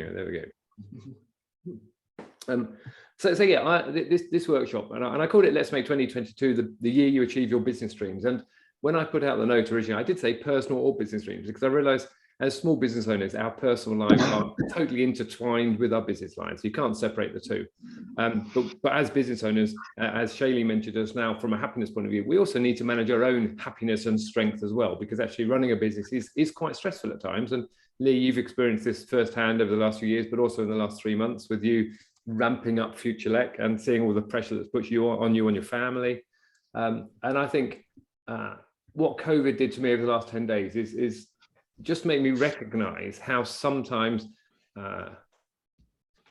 There we go. So yeah, this workshop, and I called it Let's Make 2022 the year you achieve your business dreams. And when I put out the note originally, I did say personal or business dreams, because I realized as small business owners, our personal lives are totally intertwined with our business lives. You can't separate the two. But as business owners, as Shailene mentioned us now, from a happiness point of view, we also need to manage our own happiness and strength as well, because actually running a business is quite stressful at times. And Lee, you've experienced this firsthand over the last few years, but also in the last 3 months with you ramping up FutureLec and seeing all the pressure that's put on you and your family. And I think what COVID did to me over the last 10 days is just make me recognize how sometimes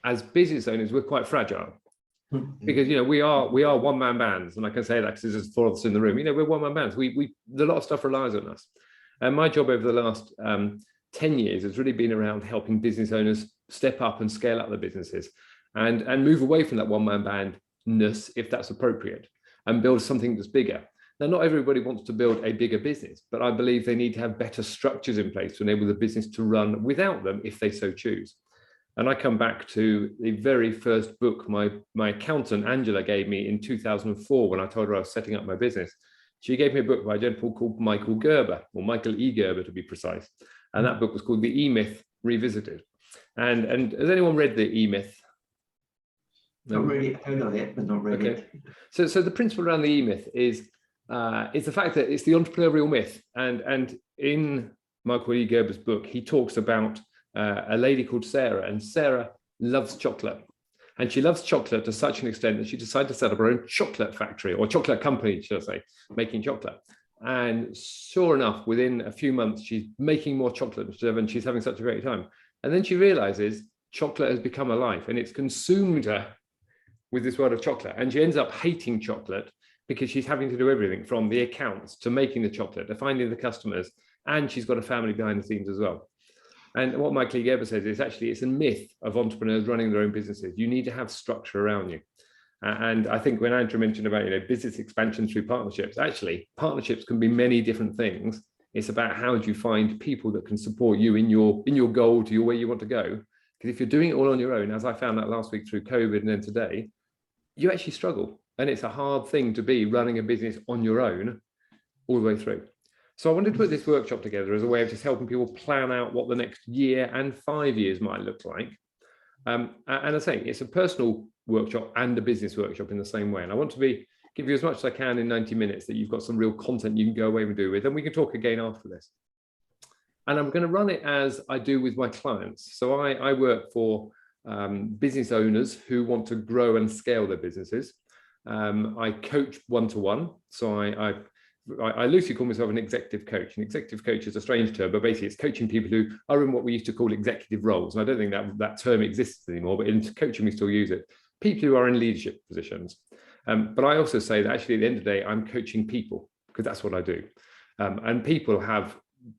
as business owners, we're quite fragile. Because, you know, we are one-man bands, and I can say that because there's 4 of us in the room. You know, we're one-man bands. A lot of stuff relies on us. And my job over the last 10 years has really been around helping business owners step up and scale up their businesses and move away from that one-man bandness, if that's appropriate, and build something that's bigger. Now, not everybody wants to build a bigger business, but I believe they need to have better structures in place to enable the business to run without them if they so choose. And I come back to the very first book my accountant, Angela, gave me in 2004 when I told her I was setting up my business. She gave me a book by a gentleman called Michael Gerber, or Michael E. Gerber to be precise. And that book was called The E-Myth Revisited. And has anyone read The E-Myth? No? Not really. I know it, but not really. Okay. So the principle around the E-Myth is the fact that it's the entrepreneurial myth. And in Michael E. Gerber's book, he talks about a lady called Sarah, and Sarah loves chocolate. And she loves chocolate to such an extent that she decided to set up her own chocolate factory, or chocolate company, should I say, making chocolate. And sure enough, within a few months, she's making more chocolate and she's having such a great time. And then she realizes chocolate has become her life, and it's consumed her with this world of chocolate. And she ends up hating chocolate because she's having to do everything from the accounts to making the chocolate to finding the customers. And she's got a family behind the scenes as well. And what Michael E. Gerber says is actually it's a myth of entrepreneurs running their own businesses. You need to have structure around you. And I think when Andrew mentioned about, you know, business expansion through partnerships, actually partnerships can be many different things. It's about how do you find people that can support you in your goal to where you want to go. Because if you're doing it all on your own, as I found out last week through COVID and then today, you actually struggle. And it's a hard thing to be running a business on your own all the way through. So I wanted to put this workshop together as a way of just helping people plan out what the next year and 5 years might look like. And I say it's a personal workshop and a business workshop in the same way. And I want to give you as much as I can in 90 minutes that you've got some real content you can go away and do with, and we can talk again after this. And I'm going to run it as I do with my clients. So I work for business owners who want to grow and scale their businesses. I coach one-to-one. So I loosely call myself an executive coach. An executive coach is a strange term, but basically it's coaching people who are in what we used to call executive roles. And I don't think that term exists anymore, but in coaching we still use it. People who are in leadership positions. But I also say that actually at the end of the day, I'm coaching people because that's what I do. And people have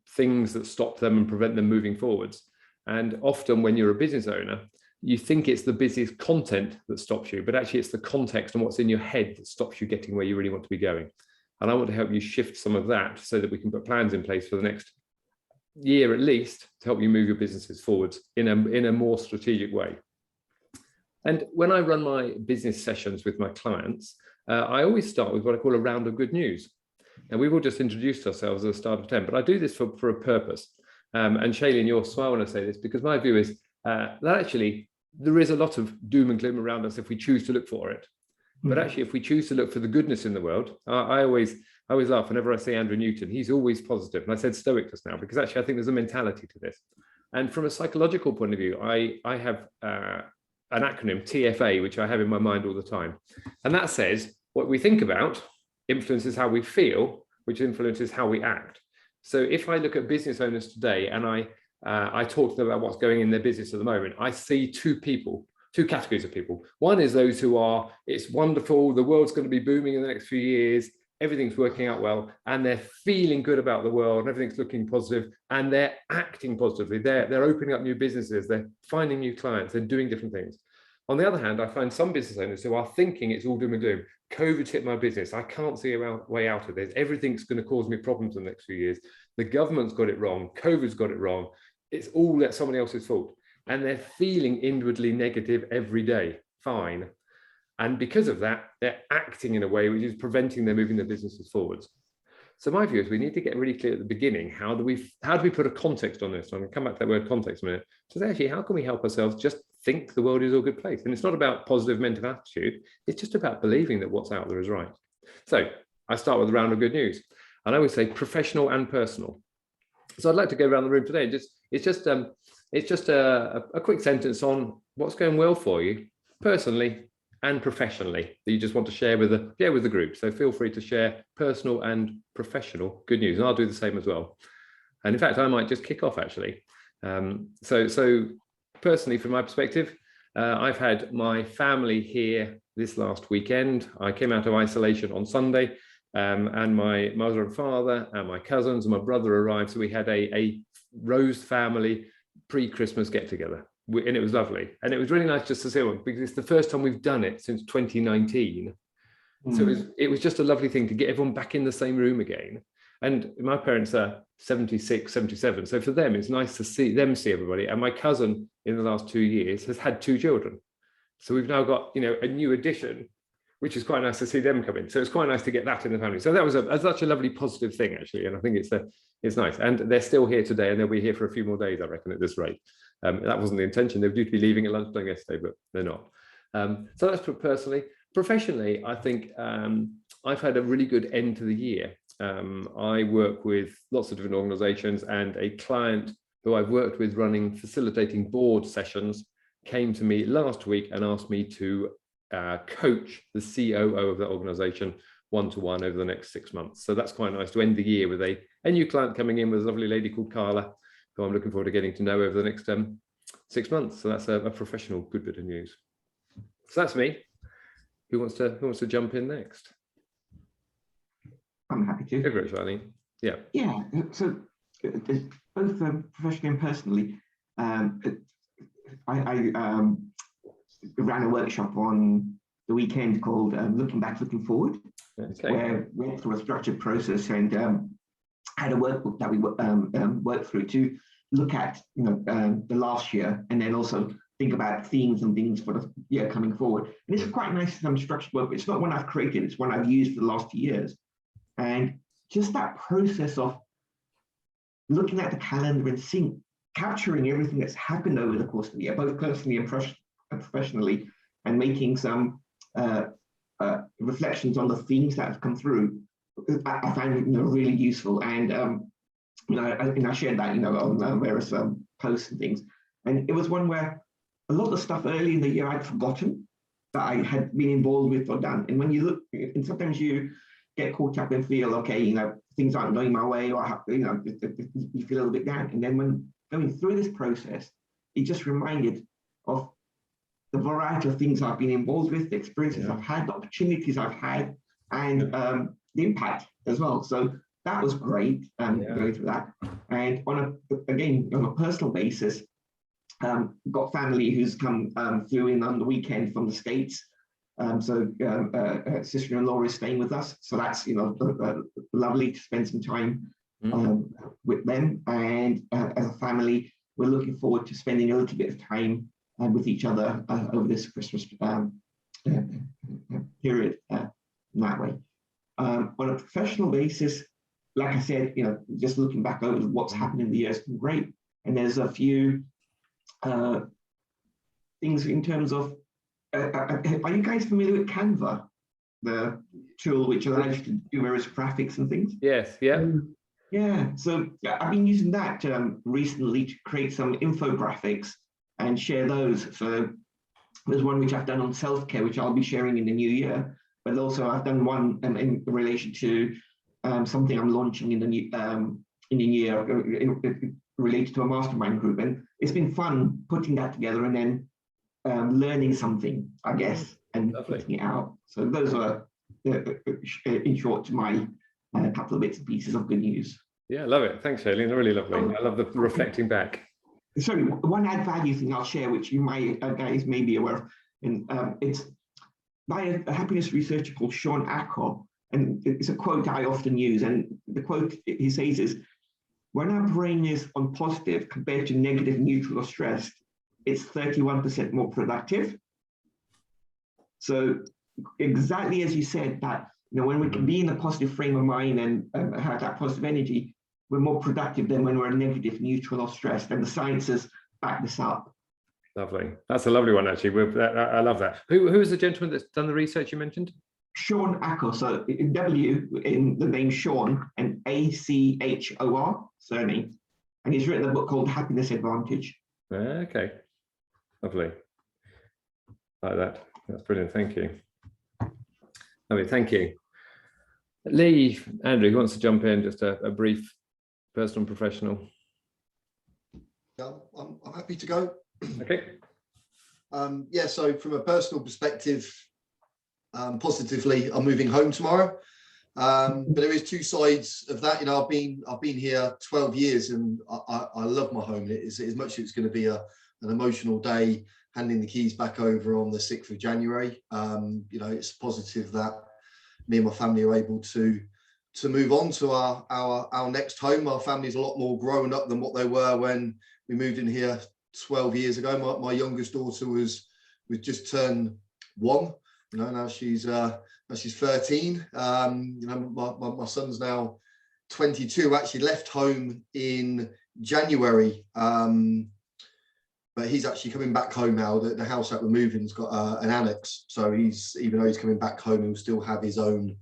things that stop them and prevent them moving forwards. And often when you're a business owner, you think it's the business content that stops you, but actually it's the context and what's in your head that stops you getting where you really want to be going. And I want to help you shift some of that so that we can put plans in place for the next year at least to help you move your businesses forwards in a more strategic way. And when I run my business sessions with my clients, I always start with what I call a round of good news. And we've all just introduced ourselves at the start of 10, but I do this for a purpose. And Shailene, you'll smile when I say this, because my view is that actually there is a lot of doom and gloom around us if we choose to look for it. But actually, if we choose to look for the goodness in the world, I always laugh whenever I see Andrew Newton. He's always positive. And I said stoic just now, because actually I think there's a mentality to this. And from a psychological point of view, I have an acronym, TFA, which I have in my mind all the time. And that says what we think about influences how we feel, which influences how we act. So if I look at business owners today and I talk to them about what's going in their business at the moment, I see two categories of people. One is those who are, it's wonderful, the world's going to be booming in the next few years, everything's working out well, and they're feeling good about the world, and everything's looking positive, and they're acting positively. They're opening up new businesses, they're finding new clients, they're doing different things. On the other hand, I find some business owners who are thinking it's all doom and gloom. COVID's hit my business. I can't see a way out of this. Everything's going to cause me problems in the next few years. The government's got it wrong. COVID's got it wrong. It's all somebody else's fault. and they're feeling inwardly negative every day. Fine. And because of that, they're acting in a way which is preventing them moving their businesses forwards. So my view is we need to get really clear at the beginning. How do we put a context on this? I'm going to come back to that word context in a minute. So actually, how can we help ourselves just think the world is a good place? And it's not about positive mental attitude. It's just about believing that what's out there is right. So I start with a round of good news. And I would say professional and personal. So I'd like to go around the room today. It's just a quick sentence on what's going well for you personally and professionally that you just want to share with the group. So feel free to share personal and professional good news, and I'll do the same as well. And in fact, I might just kick off actually. So personally, from my perspective, I've had my family here this last weekend. I came out of isolation on Sunday, and my mother and father and my cousins and my brother arrived. So we had a Rose family pre-Christmas get together. And it was lovely, and it was really nice just to see one, because it's the first time we've done it since 2019. So it was just a lovely thing to get everyone back in the same room again. And my parents are 76, 77, so for them it's nice to see everybody. And my cousin in the last 2 years has had 2 children, so we've now got a new addition, which is quite nice to see them come in. So it's quite nice to get that in the family. So that was such a lovely positive thing actually, and I think it's nice. And they're still here today, and they'll be here for a few more days, I reckon, at this rate. That wasn't the intention. They were due to be leaving at lunchtime yesterday, but they're not. So that's personally. Professionally, I think I've had a really good end to the year. I work with lots of different organizations, and a client who I've worked with facilitating board sessions came to me last week and asked me to coach the COO of that organization one-to-one over the next 6 months. So that's quite nice to end the year with a new client coming in with a lovely lady called Carla, who I'm looking forward to getting to know over the next 6 months. So that's a professional good bit of news. So that's me. Who wants to jump in next? I'm happy to. Go for it, Charlene. Yeah. Yeah. So both professionally and personally, I ran a workshop on the weekend called Looking Back, Looking Forward, where we went through a structured process and had a workbook that we worked through to look at the last year, and then also think about themes and things for the year coming forward. And it's quite nice structured work. It's not one I've created, it's one I've used for the last 2 years. And just that process of looking at the calendar and capturing everything that's happened over the course of the year, both personally and professionally, and making some reflections on the themes that have come through, I find it really useful. And I shared that on various posts and things. And it was one where a lot of the stuff early in the year I'd forgotten that I had been involved with or done. And when you look, and sometimes you get caught up and feel, okay, things aren't going my way, or you feel a little bit down. And then when going through this process, it just reminded of the variety of things I've been involved with, the experiences I've had, the opportunities I've had, and the impact as well. So that was great, going through that. And on a personal basis, got family who's come through in on the weekend from the States. So sister-in-law is staying with us. So that's lovely to spend some time with them. And as a family, we're looking forward to spending a little bit of time with each other over this Christmas period in that way. On a professional basis, like I said, just looking back over what's happened in the year has been great. And there's a few things in terms of, are you guys familiar with Canva, the tool which allows you to do various graphics and things? Yes, yeah. Yeah, so I've been using that recently to create some infographics and share those. So there's one which I've done on self-care, which I'll be sharing in the new year. But also I've done one in relation to something I'm launching in the new year related to a mastermind group. And it's been fun putting that together and then learning something, I guess, and putting it out. So those are, in short, my couple of bits and pieces of good news. Yeah, I love it. Thanks, Shailene. Really lovely. I love the reflecting back. Sorry, one add value thing I'll share, which you guys may be aware of, and it's by a happiness researcher called Sean Acker, and it's a quote I often use. And the quote he says is, "When our brain is on positive compared to negative, neutral, or stressed, it's 31% more productive. So exactly as you said, that when we can be in a positive frame of mind and have that positive energy, we're more productive than when we're negative, neutral, or stressed. And the sciences back this up. Lovely. That's a lovely one, actually. I love that. Who is the gentleman that's done the research you mentioned? Sean Achor. So W in the name Sean and Achor surname. And he's written a book called Happiness Advantage. Okay. Lovely. Like that. That's brilliant. Thank you. Lovely. Thank you. Lee, Andrew, who wants to jump in? Just a brief personal and professional. Yeah, I'm happy to go. Okay. Yeah, so from a personal perspective, positively, I'm moving home tomorrow. But there is two sides of that. I've been here 12 years, and I love my home. It is as much as it's going to be an emotional day handing the keys back over on the 6th of January. It's positive that me and my family are able to move on to our next home. Our family's a lot more grown up than what they were when we moved in here 12 years ago. My youngest daughter was just turned 1. Now she's 13. My son's now 22. Actually left home in January, but he's actually coming back home now. The house that we're moving's got an annex, so even though he's coming back home, he'll still have his own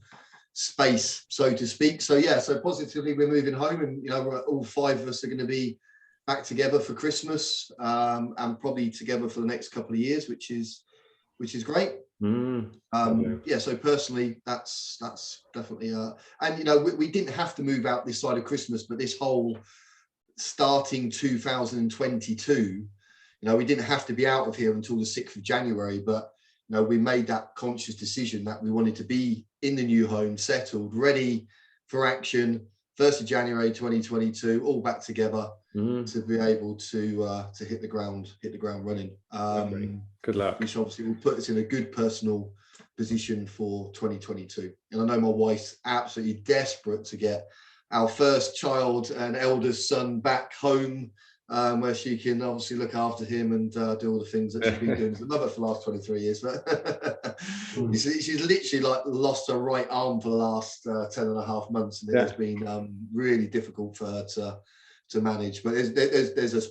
space, so to speak. So yeah, so positively we're moving home, and we're all 5 of us are going to be back together for Christmas, and probably together for the next couple of years, which is great. Yeah, so personally that's definitely and we didn't have to move out this side of Christmas, but this whole starting 2022, we didn't have to be out of here until the 6th of January, but we made that conscious decision that we wanted to be in the new home, settled, ready for action, 1st of January 2022, all back together to be able to hit the ground running. Good luck. Which obviously will put us in a good personal position for 2022. And I know my wife's absolutely desperate to get our first child and eldest son back home, where she can obviously look after him and do all the things that she's been doing as a mother for the last 23 years. But she's literally lost her right arm for the last 10 and a half months, and it has been really difficult for her to manage. But there's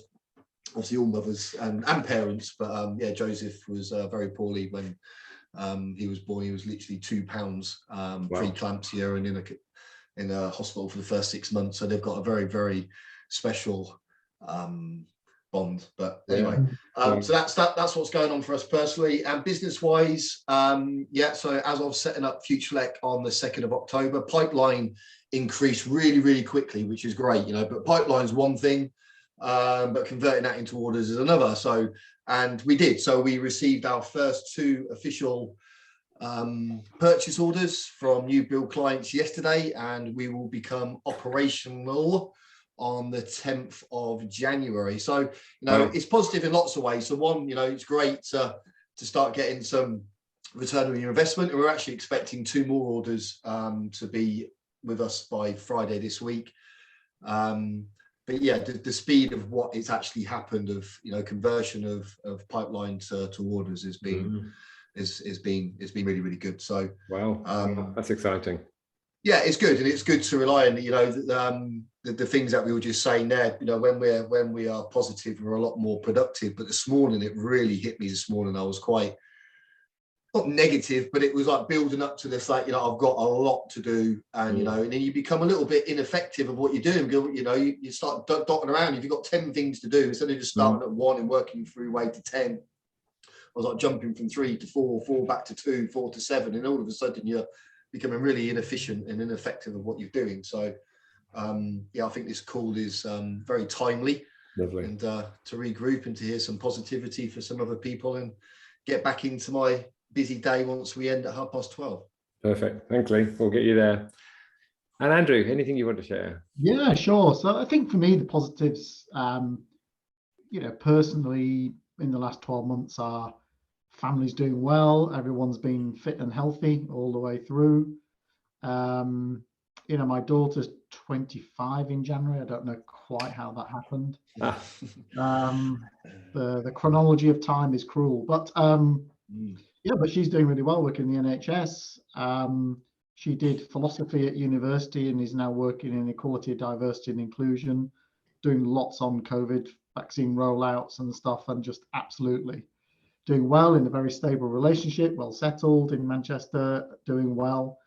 obviously all mothers and parents, but yeah, Joseph was very poorly when he was born. He was literally 2 pounds pre-eclampsia and in a hospital for the first 6 months. So they've got a very, very special bond. But anyway, so that's what's going on for us personally and business wise. So as of setting up FutureLec on the 2nd of October, pipeline increased really, really quickly, which is great, but pipeline's one thing, but converting that into orders is another. And we did. So we received our first 2 official purchase orders from new build clients yesterday, and we will become operational on the 10th of January. So, it's positive in lots of ways. So one, it's great to start getting some return on your investment. And we're actually expecting 2 more orders to be with us by Friday this week. But yeah, the speed of what it's actually happened of, conversion of pipeline to orders has been, it's been really, really good. So, wow, that's exciting. Yeah, it's good, and it's good to rely on the things that we were just saying there. When we are positive, we're a lot more productive. But this morning, it really hit me. This morning, I was quite not negative, but it was like building up to this, I've got a lot to do, and and then you become a little bit ineffective of what you're doing. You start dotting around. If you've got 10 things to do, instead of just starting at 1 and working through your way to 10, I was like jumping from 3 to 4, 4 back to 2, 4 to 7, and all of a sudden you're becoming really inefficient and ineffective of what you're doing. So I think this call is very timely. Lovely. And to regroup and to hear some positivity for some other people and get back into my busy day once we end at 12:30. Perfect. Thanks, Lee. We'll get you there. And Andrew, anything you want to share? Yeah, sure. So I think for me, the positives, personally, in the last 12 months are family's doing well. Everyone's been fit and healthy all the way through. my daughter's 25 in January. I don't know quite how that happened. Ah, The chronology of time is cruel, but yeah, but she's doing really well working in the NHS. She did philosophy at university and is now working in equality, diversity and inclusion, doing lots on COVID vaccine rollouts and stuff, and just absolutely doing well in a very stable relationship, well settled in Manchester, doing well.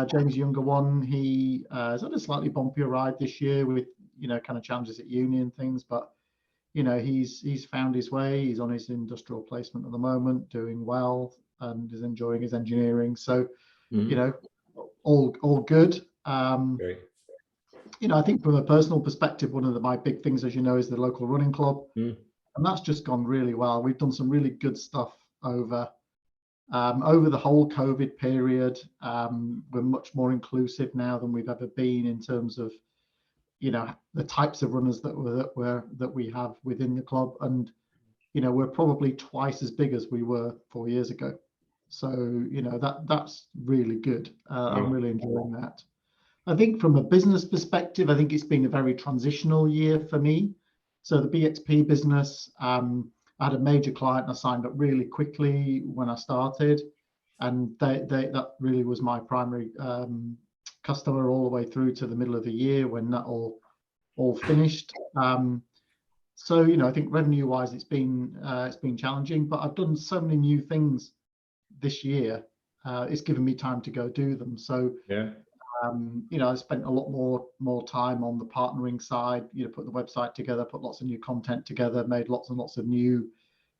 James, younger one, he has had a slightly bumpier ride this year with, kind of challenges at uni and things, but he's found his way. He's on his industrial placement at the moment, doing well, and is enjoying his engineering. So, all good. great. I think from a personal perspective, one of my big things, as you know, is the local running club, and that's just gone really well. We've done some really good stuff over the whole COVID period. We're much more inclusive now than we've ever been in terms of the types of runners that we have within the club, and we're probably twice as big as we were 4 years ago. So that's really good. I'm really enjoying that. I think from a business perspective, I think it's been a very transitional year for me. So the BXP business, I had a major client I signed up really quickly when I started, and that really was my primary customer all the way through to the middle of the year when that all finished. So I think revenue wise it's been challenging, but I've done so many new things this year. It's given me time to go do them. So Yeah. I spent a lot more time on the partnering side, put the website together, put lots of new content together, made lots and lots of new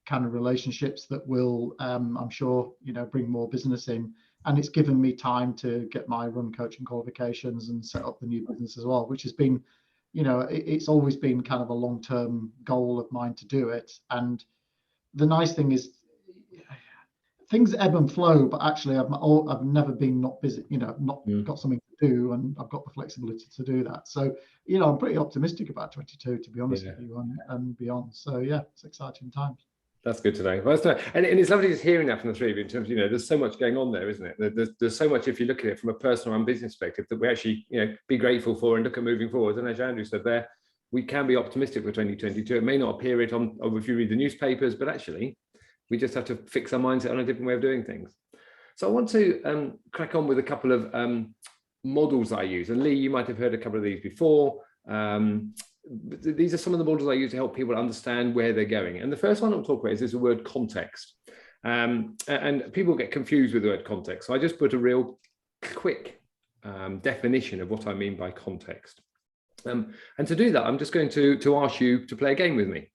kind of relationships that will I'm sure bring more business in. And it's given me time to get my run coaching qualifications and set up the new business as well, which has been, it's always been kind of a long-term goal of mine to do it. And the nice thing is things ebb and flow, but actually I've never been not busy, not got something to do, and I've got the flexibility to do that. So, I'm pretty optimistic about 22, to be honest with you, and beyond. So yeah, it's exciting times. That's good to know. Well, and it's lovely just hearing that from the three of you in terms of, there's so much going on there, isn't it? There's so much, if you look at it from a personal and business perspective, that we actually, be grateful for and look at moving forward. And as Andrew said there, we can be optimistic for 2022. It may not appear it on, if you read the newspapers, but actually, we just have to fix our mindset on a different way of doing things. So I want to crack on with a couple of models that I use. And Lee, you might have heard a couple of these before. These are some of the models I use to help people understand where they're going. And the first one I'll talk about is the word context. And people get confused with the word context. So I just put a real quick definition of what I mean by context. And to do that, I'm just going to ask you to play a game with me,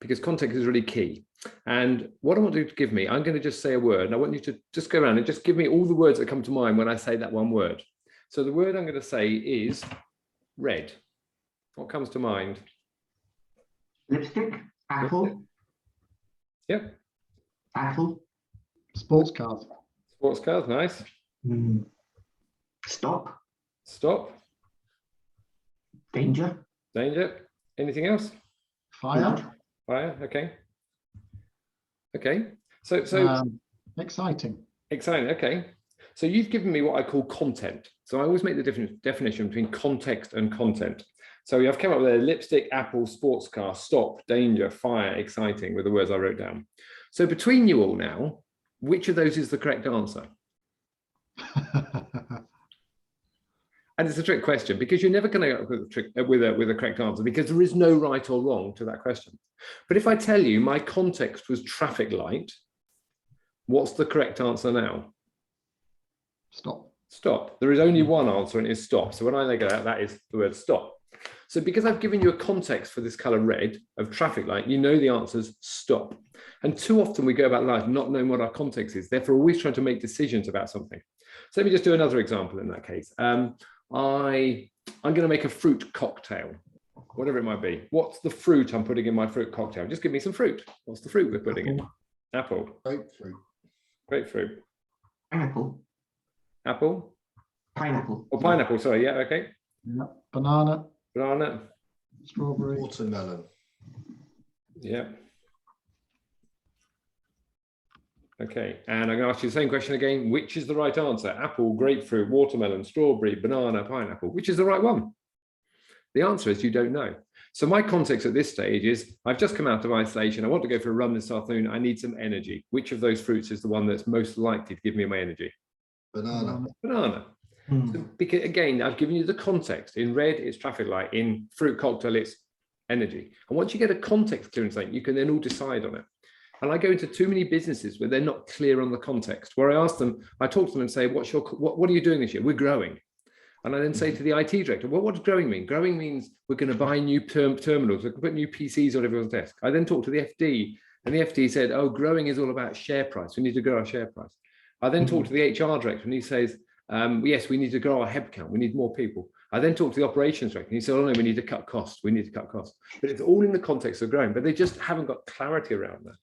because context is really key. And what I want you to give me, I'm going to just say a word, and I want you to just go around and just give me all the words that come to mind when I say that one word. So the word I'm going to say is red. What comes to mind? Lipstick, apple. Yep. Apple. Sports cars. Sports cars, nice. Stop. Stop. Danger. Danger. Anything else? Fire. Fire. Okay. Okay. So exciting. Exciting. Okay. So you've given me what I call content. So I always make the definition between context and content. So I've come up with a lipstick, apple, sports car, stop, danger, fire, exciting, with the words I wrote down. So between you all now, which of those is the correct answer? And it's a trick question, because you're never going to go with a correct answer, because there is no right or wrong to that question. But if I tell you my context was traffic light, what's the correct answer now? Stop. Stop. There is only one answer, and it is stop. So when I think of that, that is the word stop. So because I've given you a context for this color red of traffic light, the answer is stop. And too often we go about life not knowing what our context is, therefore always trying to make decisions about something. So let me just do another example in that case. I'm going to make a fruit cocktail, whatever it might be. What's the fruit I'm putting in my fruit cocktail? Just give me some fruit. What's the fruit we're putting in? Apple. Grapefruit. Grapefruit. Apple. Apple. Pineapple. Or pineapple, sorry, yeah, okay. Yeah. Banana. Banana. Strawberry. Watermelon. Yeah. Okay, and I'm going to ask you the same question again. Which is the right answer? Apple, grapefruit, watermelon, strawberry, banana, pineapple. Which is the right one? The answer is you don't know. So my context at this stage is I've just come out of isolation. I want to go for a run this afternoon. I need some energy. Which of those fruits is the one that's most likely to give me my energy? Banana. Banana. So, because again, I've given you the context. In red, it's traffic light. In fruit cocktail, it's energy. And once you get a context clear in something, you can then all decide on it. And I go into too many businesses where they're not clear on the context, where I ask them, I talk to them and say, what are you doing this year? We're growing. And I then say to the IT director, well, what does growing mean? Growing means we're going to buy new terminals. We can put new PCs on everyone's desk. I then talked to the FD, and the FD said, oh, growing is all about share price. We need to grow our share price. I then talked to the HR director, and he says, yes, we need to grow our headcount. We need more people. I then talked to the operations director, and he said, oh, no, we need to cut costs. We need to cut costs. But it's all in the context of growing, but they just haven't got clarity around that.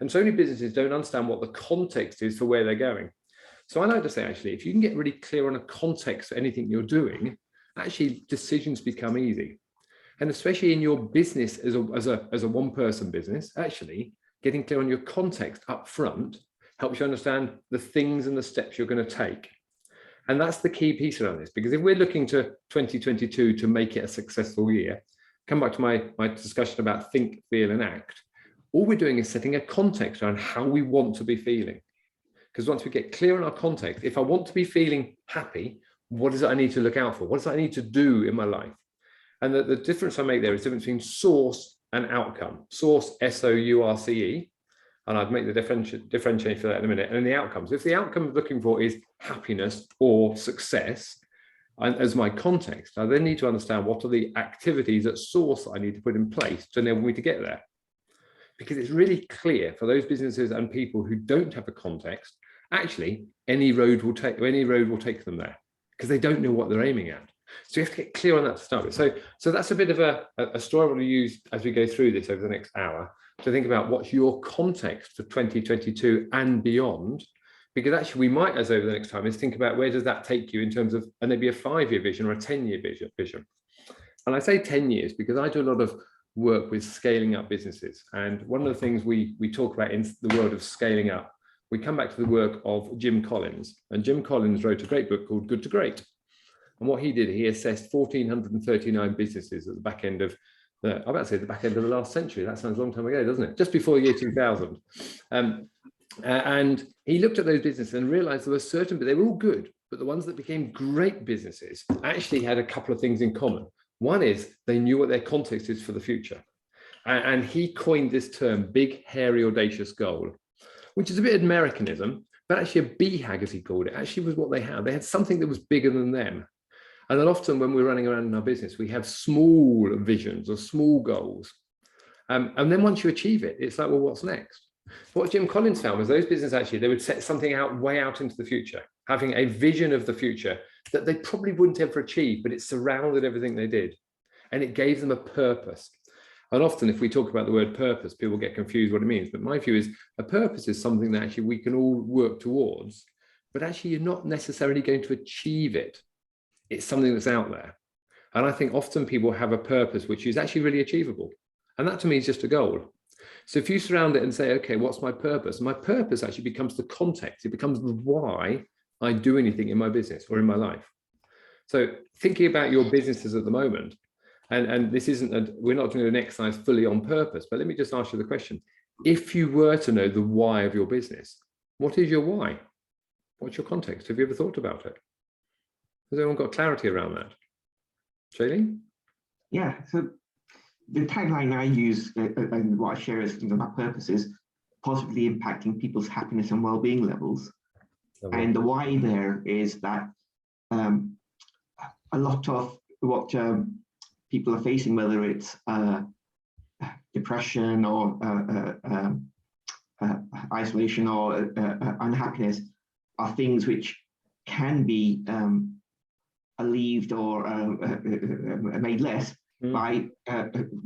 And so many businesses don't understand what the context is for where they're going. So I like to say, actually, if you can get really clear on a context for anything you're doing, actually decisions become easy. And especially in your business as a one-person business, actually getting clear on your context up front helps you understand the things and the steps you're going to take. And that's the key piece around this, because if we're looking to 2022 to make it a successful year, come back to my discussion about think, feel, and act. All we're doing is setting a context around how we want to be feeling. Because once we get clear on our context, if I want to be feeling happy, what is it I need to look out for? What does I need to do in my life? And the difference I make there is the difference between source and outcome. Source, S-O-U-R-C-E, and I'd make the differentiate for that in a minute. And the outcomes. If the outcome I'm looking for is happiness or success, as my context, I then need to understand what are the activities at source I need to put in place to enable me to get there. Because it's really clear for those businesses and people who don't have a context, actually, any road will take them there because they don't know what they're aiming at. So you have to get clear on that to start with. So that's a bit of a story I want to use as we go through this over the next hour to think about what's your context for 2022 and beyond. Because actually we might, as over the next time, is think about where does that take you in terms of maybe a 5-year vision or a 10-year vision. And I say 10 years because I do a lot of work with scaling up businesses. And one of the things we talk about in the world of scaling up, we come back to the work of Jim Collins. And Jim Collins wrote a great book called Good to Great. And what he did, he assessed 1,439 businesses at the back end of the back end of the last century. That sounds a long time ago, doesn't it? Just before the year 2000. And he looked at those businesses and realized there were certain, but they were all good, but the ones that became great businesses actually had a couple of things in common. One is they knew what their context is for the future. And he coined this term, big, hairy, audacious goal, which is a bit of Americanism, but actually a BHAG, as he called it, actually was what they had. They had something that was bigger than them. And then often when we're running around in our business, we have small visions or small goals. And then once you achieve it, it's like, well, what's next? What Jim Collins found was those businesses actually, they would set something out way out into the future, having a vision of the future that they probably wouldn't ever achieve, but it surrounded everything they did. And it gave them a purpose. And often if we talk about the word purpose, people get confused what it means. But my view is a purpose is something that actually we can all work towards, but actually you're not necessarily going to achieve it. It's something that's out there. And I think often people have a purpose which is actually really achievable. And that to me is just a goal. So if you surround it and say, okay, what's my purpose? My purpose actually becomes the context. It becomes the why I do anything in my business or in my life. So thinking about your businesses at the moment, and this isn't, we're not doing an exercise fully on purpose, but let me just ask you the question. If you were to know the why of your business, what is your why? What's your context? Have you ever thought about it? Has anyone got clarity around that? Shailene? Yeah, so the tagline I use and what I share as my purpose is positively impacting people's happiness and well-being levels. Lovely. And the why there is that a lot of what people are facing, whether it's depression or isolation or unhappiness, are things which can be alleviated or made less by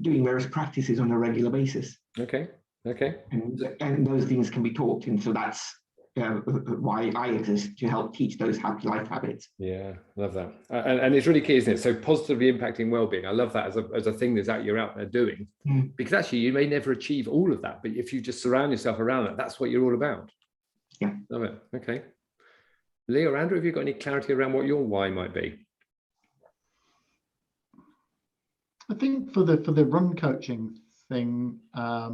doing various practices on a regular basis. Okay. And those things can be taught. And so that's why I exist, to help teach those happy life habits. Yeah, love that. And it's really key, isn't it? So positively impacting well-being. I love that as a thing you're out there doing, because actually you may never achieve all of that, but if you just surround yourself around that, that's what you're all about. Yeah. Love it. Okay. Lee or Andrew, have you got any clarity around what your why might be? I think for the run coaching thing, I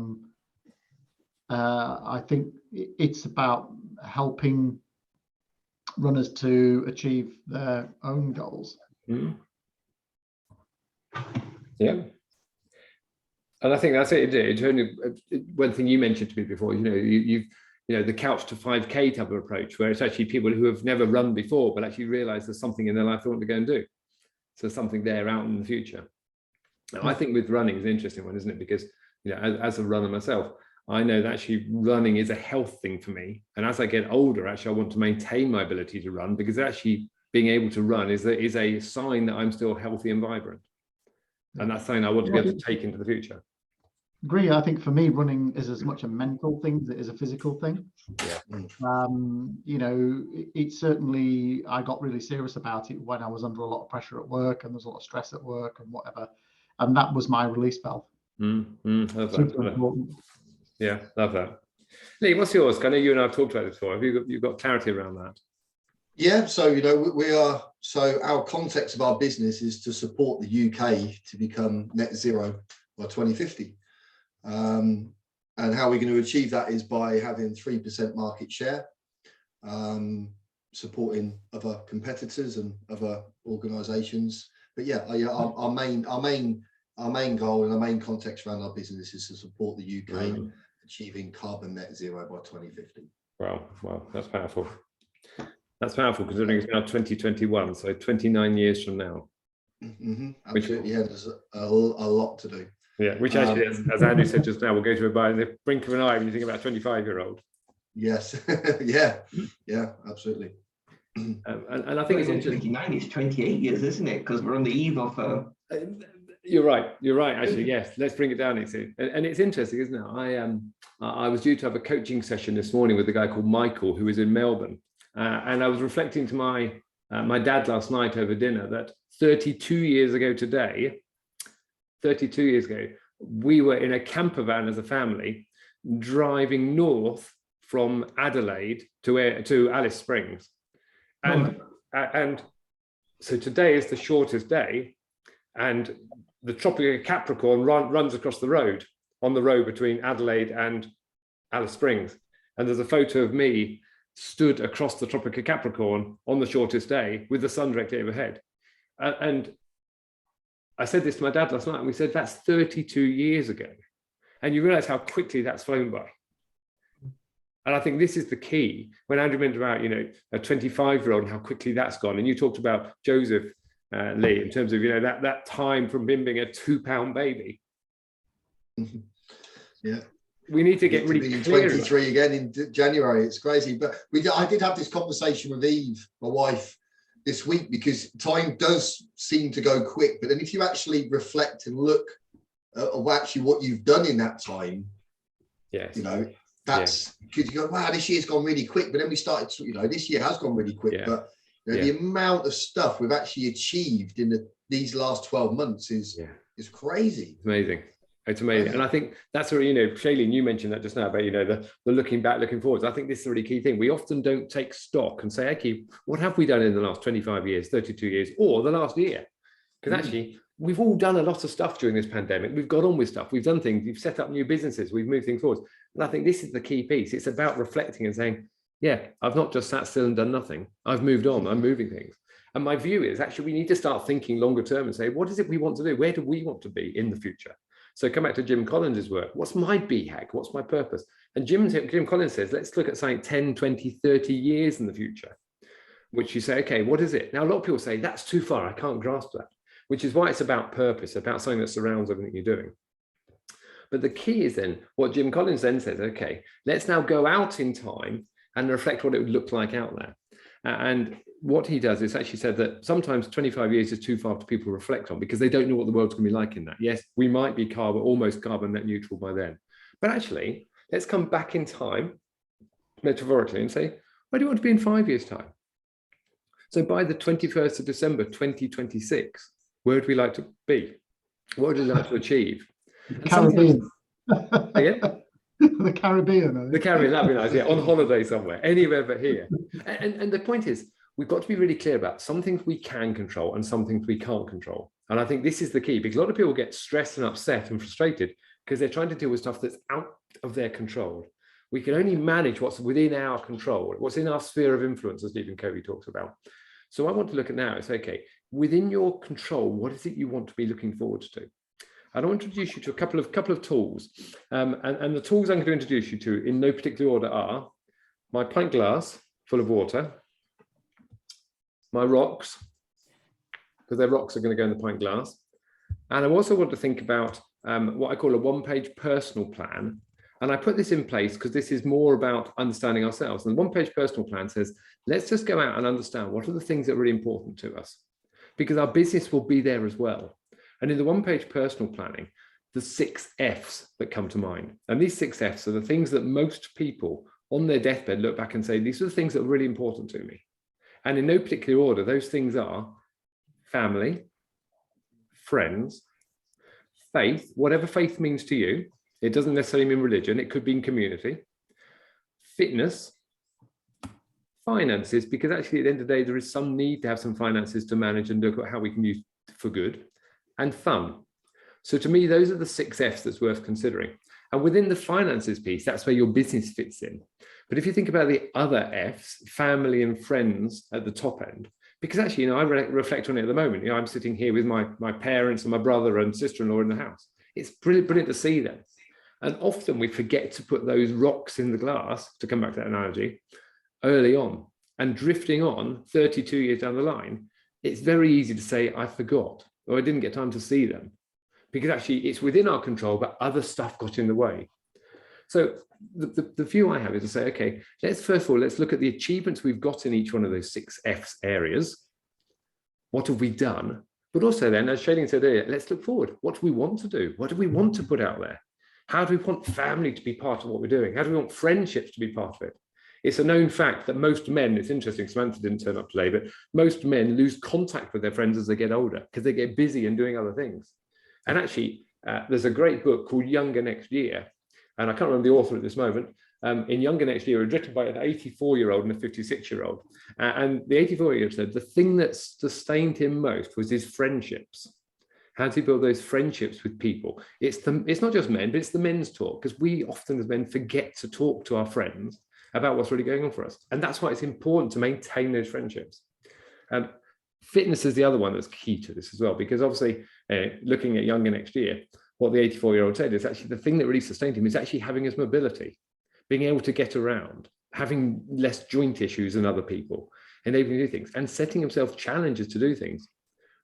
think it's about helping runners to achieve their own goals. Mm. Yeah. And I think that's it. It's only one thing you mentioned to me before, you've the couch to 5K type of approach, where it's actually people who have never run before, but actually realize there's something in their life they want to go and do. So something there out in the future. Now, I think with running is an interesting one, isn't it? Because, as a runner myself, I know that actually running is a health thing for me. And as I get older, actually, I want to maintain my ability to run, because actually being able to run is a sign that I'm still healthy and vibrant. And that's something I want to be able to take into the future. Agree. I think for me, running is as much a mental thing as it is a physical thing. Yeah. It certainly, I got really serious about it when I was under a lot of pressure at work, and there's a lot of stress at work and whatever. And that was my release valve. Love that. Super important. Yeah, love that. Lee, what's yours? I know you and I have talked about this before. Have you got clarity around that? Yeah, so our context of our business is to support the UK to become net zero by 2050. And how we're going to achieve that is by having 3% market share, supporting other competitors and other organisations. But our main goal and our main context around our business is to support the UK achieving carbon net zero by 2050. Wow, that's powerful. That's powerful, considering it's now 2021, so 29 years from now. Absolutely, there's a lot to do. Yeah, which actually, as Andrew said just now, we'll go to by the brink of an eye when you think about a 25-year-old. Yes, yeah, absolutely. And I think it's interesting. 29 is 28 years, isn't it? Because we're on the eve of. You're right. Actually, yes. Let's bring it down. And it's interesting, isn't it? I was due to have a coaching session this morning with a guy called Michael, who is in Melbourne, and I was reflecting to my dad last night over dinner that 32 years ago today, we were in a camper van as a family driving north from Adelaide to Alice Springs. And so today is the shortest day, and the Tropic of Capricorn runs across the road, on the road between Adelaide and Alice Springs. And there's a photo of me stood across the Tropic of Capricorn on the shortest day with the sun directly overhead. And I said this to my dad last night, and we said, that's 32 years ago. And you realize how quickly that's flown by. And I think this is the key. When Andrew mentioned about, a 25-year-old and how quickly that's gone. And you talked about Joseph, Lee, in terms of, that time from him being a 2-pound baby. Yeah. We need to get really clear. 23 again in January. It's crazy. But I did have this conversation with Eve, my wife, this week, because time does seem to go quick. But then if you actually reflect and look at actually what you've done in that time, yes, that's because you go, wow, this year's gone really quick. But then we started to, this year has gone really quick. But the amount of stuff we've actually achieved in these last 12 months is crazy. It's amazing. It's amazing. And I think that's where, Shailene, you mentioned that just now about, the looking back, looking forwards. I think this is a really key thing. We often don't take stock and say, okay, what have we done in the last 25 years, 32 years, or the last year? Because actually, we've all done a lot of stuff during this pandemic. We've got on with stuff. We've done things. We've set up new businesses. We've moved things forward. And I think this is the key piece. It's about reflecting and saying, I've not just sat still and done nothing. I've moved on. I'm moving things. And my view is actually we need to start thinking longer term and say, what is it we want to do? Where do we want to be in the future? So come back to Jim Collins' work. What's my BHAG? What's my purpose? And Jim Collins says, let's look at something 10, 20, 30 years in the future, which you say, okay, what is it? Now, a lot of people say, that's too far. I can't grasp that, which is why it's about purpose, about something that surrounds everything you're doing. But the key is then what Jim Collins then says, okay, let's now go out in time and reflect what it would look like out there. And what he does is actually said that sometimes 25 years is too far to people reflect on because they don't know what the world's going to be like in that. Yes, we might be almost carbon net neutral by then. But actually, let's come back in time, metaphorically, and say, where do you want to be in 5 years' time? So by the 21st of December, 2026, where would we like to be? What would we like to achieve? Caribbean. Again? The Caribbean. I think. The Caribbean, that'd be nice. Yeah, on holiday somewhere, anywhere but here. And the point is, we've got to be really clear about some things we can control and some things we can't control. And I think this is the key, because a lot of people get stressed and upset and frustrated because they're trying to deal with stuff that's out of their control. We can only manage what's within our control, what's in our sphere of influence, as Stephen Covey talks about. So I want to look at now, it's okay, within your control, what is it you want to be looking forward to? And I'll introduce you to a couple of tools. And the tools I'm going to introduce you to in no particular order are my pint glass full of water, my rocks, because their rocks are going to go in the pint glass. And I also want to think about what I call a one-page personal plan. And I put this in place because this is more about understanding ourselves. And the one-page personal plan says, let's just go out and understand what are the things that are really important to us, because our business will be there as well. And in the one-page personal planning, the 6 Fs that come to mind. And these 6 Fs are the things that most people on their deathbed look back and say, these are the things that are really important to me. And in no particular order, those things are family, friends, faith, whatever faith means to you. It doesn't necessarily mean religion. It could be in community, fitness, finances, because actually at the end of the day, there is some need to have some finances to manage and look at how we can use for good, and fun. So to me, those are the 6 Fs that's worth considering. And within the finances piece, that's where your business fits in. But if you think about the other Fs, family and friends at the top end, because actually, I reflect on it at the moment. I'm sitting here with my parents and my brother and sister-in-law in the house. It's brilliant to see them. And often we forget to put those rocks in the glass, to come back to that analogy, early on. And drifting on 32 years down the line, it's very easy to say, I forgot, or I didn't get time to see them. Because actually it's within our control, but other stuff got in the way. So the view I have is to say, okay, let's look at the achievements we've got in each one of those 6 Fs areas. What have we done? But also then, as Shailene said earlier, let's look forward. What do we want to do? What do we want to put out there? How do we want family to be part of what we're doing? How do we want friendships to be part of it? It's a known fact that most men, it's interesting, Samantha didn't turn up today, but most men lose contact with their friends as they get older because they get busy and doing other things. And actually, there's a great book called Younger Next Year, and I can't remember the author at this moment. In Younger Next Year, it was written by an 84-year-old and a 56-year-old. And the 84-year-old said the thing that sustained him most was his friendships. How to build those friendships with people. It's not just men, but it's the men's talk, because we often as men forget to talk to our friends about what's really going on for us. And that's why it's important to maintain those friendships. Fitness is the other one that's key to this as well, because obviously looking at Younger Next Year, what the 84-year-old said is actually the thing that really sustained him is actually having his mobility, being able to get around, having less joint issues than other people, enabling to do things, and setting himself challenges to do things.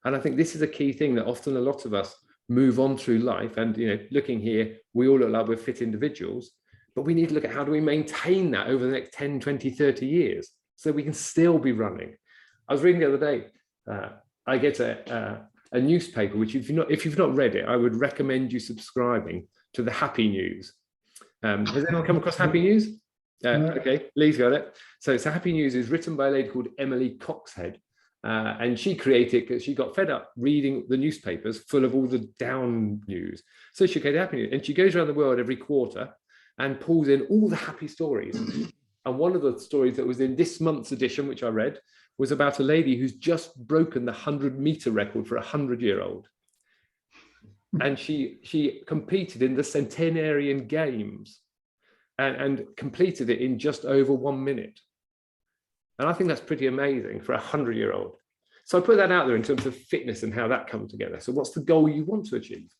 And I think this is a key thing that often a lot of us move on through life. And, looking here, we all look like we're fit individuals, but we need to look at how do we maintain that over the next 10, 20, 30 years so we can still be running. I was reading the other day, I get a newspaper, which if you've not read it, I would recommend you subscribing to the Happy News. Has anyone come across Happy News? Okay, Lee's got it. So Happy News is written by a lady called Emily Coxhead. And she created because she got fed up reading the newspapers full of all the down news. So she created Happy News, and she goes around the world every quarter and pulls in all the happy stories. And one of the stories that was in this month's edition, which I read, was about a lady who's just broken the 100-meter record for a 100-year-old. And she competed in the Centenarian Games and completed it in just over 1 minute. And I think that's pretty amazing for a 100-year-old. So I put that out there in terms of fitness and how that comes together. So what's the goal you want to achieve?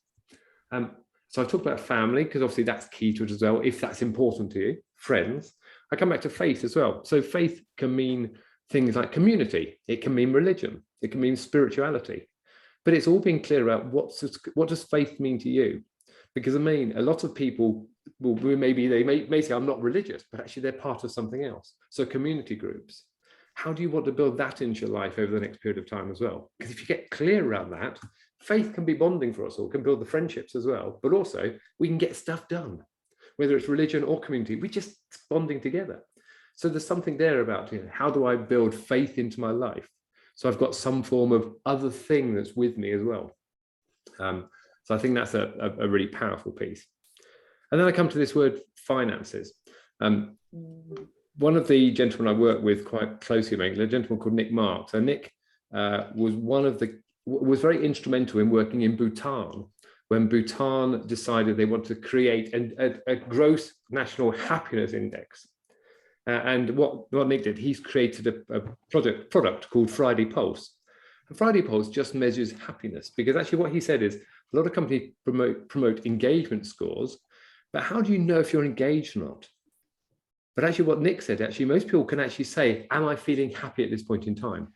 So I talked about family, because obviously that's key to it as well, if that's important to you. Friends. I come back to faith as well. So faith can mean things like community. It can mean religion. It can mean spirituality. But it's all being clear about what does faith mean to you? Because I mean, a lot of people they may say, I'm not religious, but actually they're part of something else. So community groups. How do you want to build that into your life over the next period of time as well? Because if you get clear around that, faith can be bonding for us all, can build the friendships as well, but also we can get stuff done, whether it's religion or community, we're just bonding together. So there's something there about, how do I build faith into my life? So I've got some form of other thing that's with me as well. So I think that's a really powerful piece. And then I come to this word finances. One of the gentlemen I work with quite closely, a gentleman called Nick Mark. So Nick was very instrumental in working in Bhutan when Bhutan decided they want to create a gross national happiness index. And what Nick did, he's created a product called Friday Pulse. And Friday Pulse just measures happiness, because actually what he said is a lot of companies promote engagement scores, but how do you know if you're engaged or not? But actually what Nick said, actually most people can actually say, am I feeling happy at this point in time?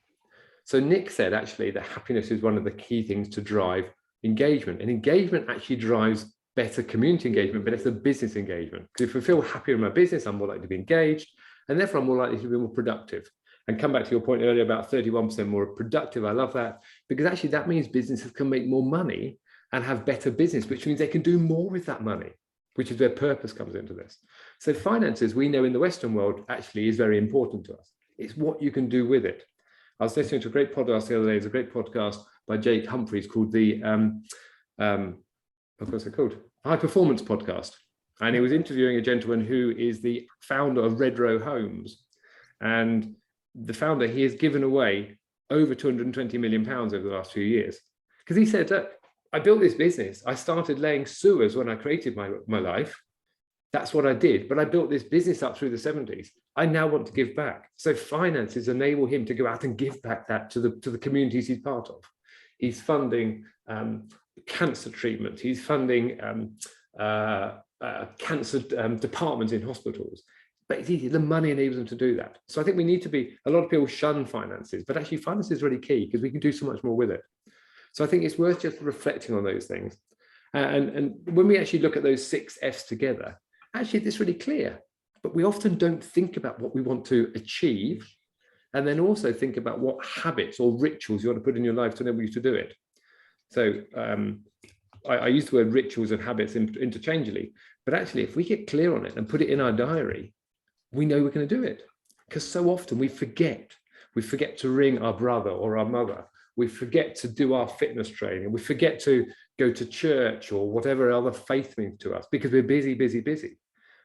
So Nick said actually that happiness is one of the key things to drive engagement, and engagement actually drives better community engagement, better business engagement. Because if I feel happier in my business, I'm more likely to be engaged, and therefore I'm more likely to be more productive. And come back to your point earlier about 31% more productive. I love that, because actually that means businesses can make more money and have better business, which means they can do more with that money, which is where purpose comes into this. So finances, we know in the Western world actually is very important to us. It's what you can do with it. I was listening to a great podcast the other day. There's a great podcast by Jake Humphreys called the what's it called? High Performance Podcast. And he was interviewing a gentleman who is the founder of Redrow Homes. And the founder, he has given away over 220 million pounds over the last few years. Because he said, I built this business. I started laying sewers when I created my life. That's what I did. But I built this business up through the 70s. I now want to give back. So finances enable him to go out and give back that to the communities he's part of. He's funding cancer treatment. He's funding cancer departments in hospitals. But the money enables them to do that. So I think we need to be, a lot of people shun finances, but actually finance is really key because we can do so much more with it. So I think it's worth just reflecting on those things. And when we actually look at those 6 F's together, actually it's really clear, but we often don't think about what we want to achieve, and then also think about what habits or rituals you want to put in your life to enable you to do it. So I use the word rituals and habits interchangeably, but actually if we get clear on it and put it in our diary, we know we're going to do it. Because so often we forget to ring our brother or our mother. We forget to do our fitness training. We forget to go to church or whatever other faith means to us because we're busy, busy, busy.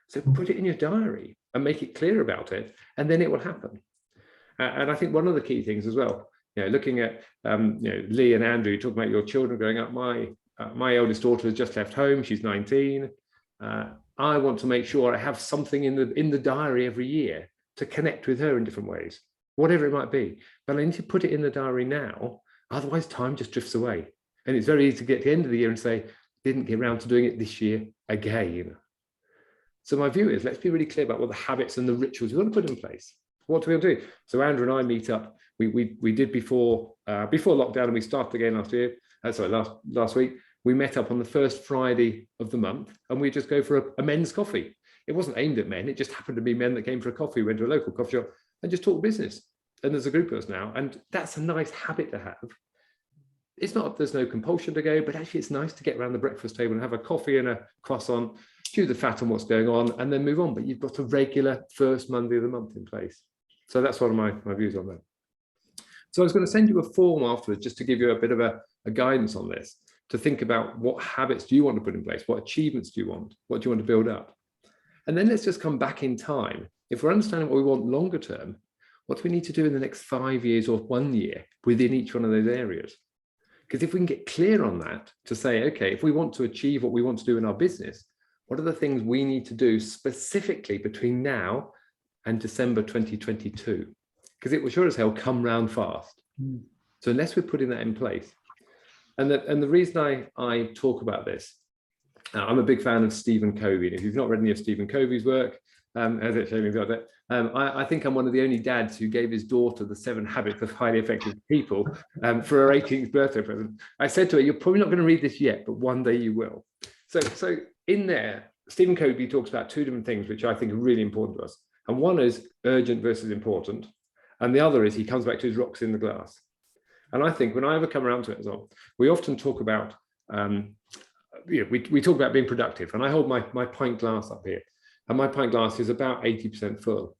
So put it in your diary and make it clear about it, and then it will happen. And I think one of the key things as well, looking at Lee and Andrew, talking about your children growing up. My eldest daughter has just left home. She's 19. I want to make sure I have something in the diary every year to connect with her in different ways, whatever it might be. But I need to put it in the diary now, otherwise time just drifts away. And it's very easy to get to the end of the year and say, didn't get around to doing it this year again. So my view is, let's be really clear about what the habits and the rituals we want to put in place. What do we do? So Andrew and I meet up. We did before lockdown, and we started again last week. We met up on the first Friday of the month, and we just go for a men's coffee. It wasn't aimed at men. It just happened to be men that came for a coffee, went to a local coffee shop and just talk business. And there's a group of us now, and that's a nice habit to have. It's not, there's no compulsion to go, but actually it's nice to get around the breakfast table and have a coffee and a croissant, chew the fat on what's going on, and then move on. But you've got a regular first Monday of the month in place. So that's one of my views on that. So I was going to send you a form afterwards just to give you a bit of a guidance on this, to think about what habits do you want to put in place? What achievements do you want? What do you want to build up? And then let's just come back in time. If we're understanding what we want longer term, what do we need to do in the next 5 years or 1 year within each one of those areas? Because if we can get clear on that to say, okay, if we want to achieve what we want to do in our business, what are the things we need to do specifically between now and December 2022? Because it will sure as hell come round fast. So unless we're putting that in place. And the reason I talk about this, I'm a big fan of Stephen Covey. And if you've not read any of Stephen Covey's work, I think I'm one of the only dads who gave his daughter the 7 Habits of Highly Effective People for her 18th birthday present. I said to her, you're probably not going to read this yet, but one day you will. So in there, Stephen Covey talks about 2 different things, which I think are really important to us. And one is urgent versus important. And the other is he comes back to his rocks in the glass. And I think when I ever come around to it as well, we often talk about, we talk about being productive. And I hold my pint glass up here. And my pint glass is about 80% full.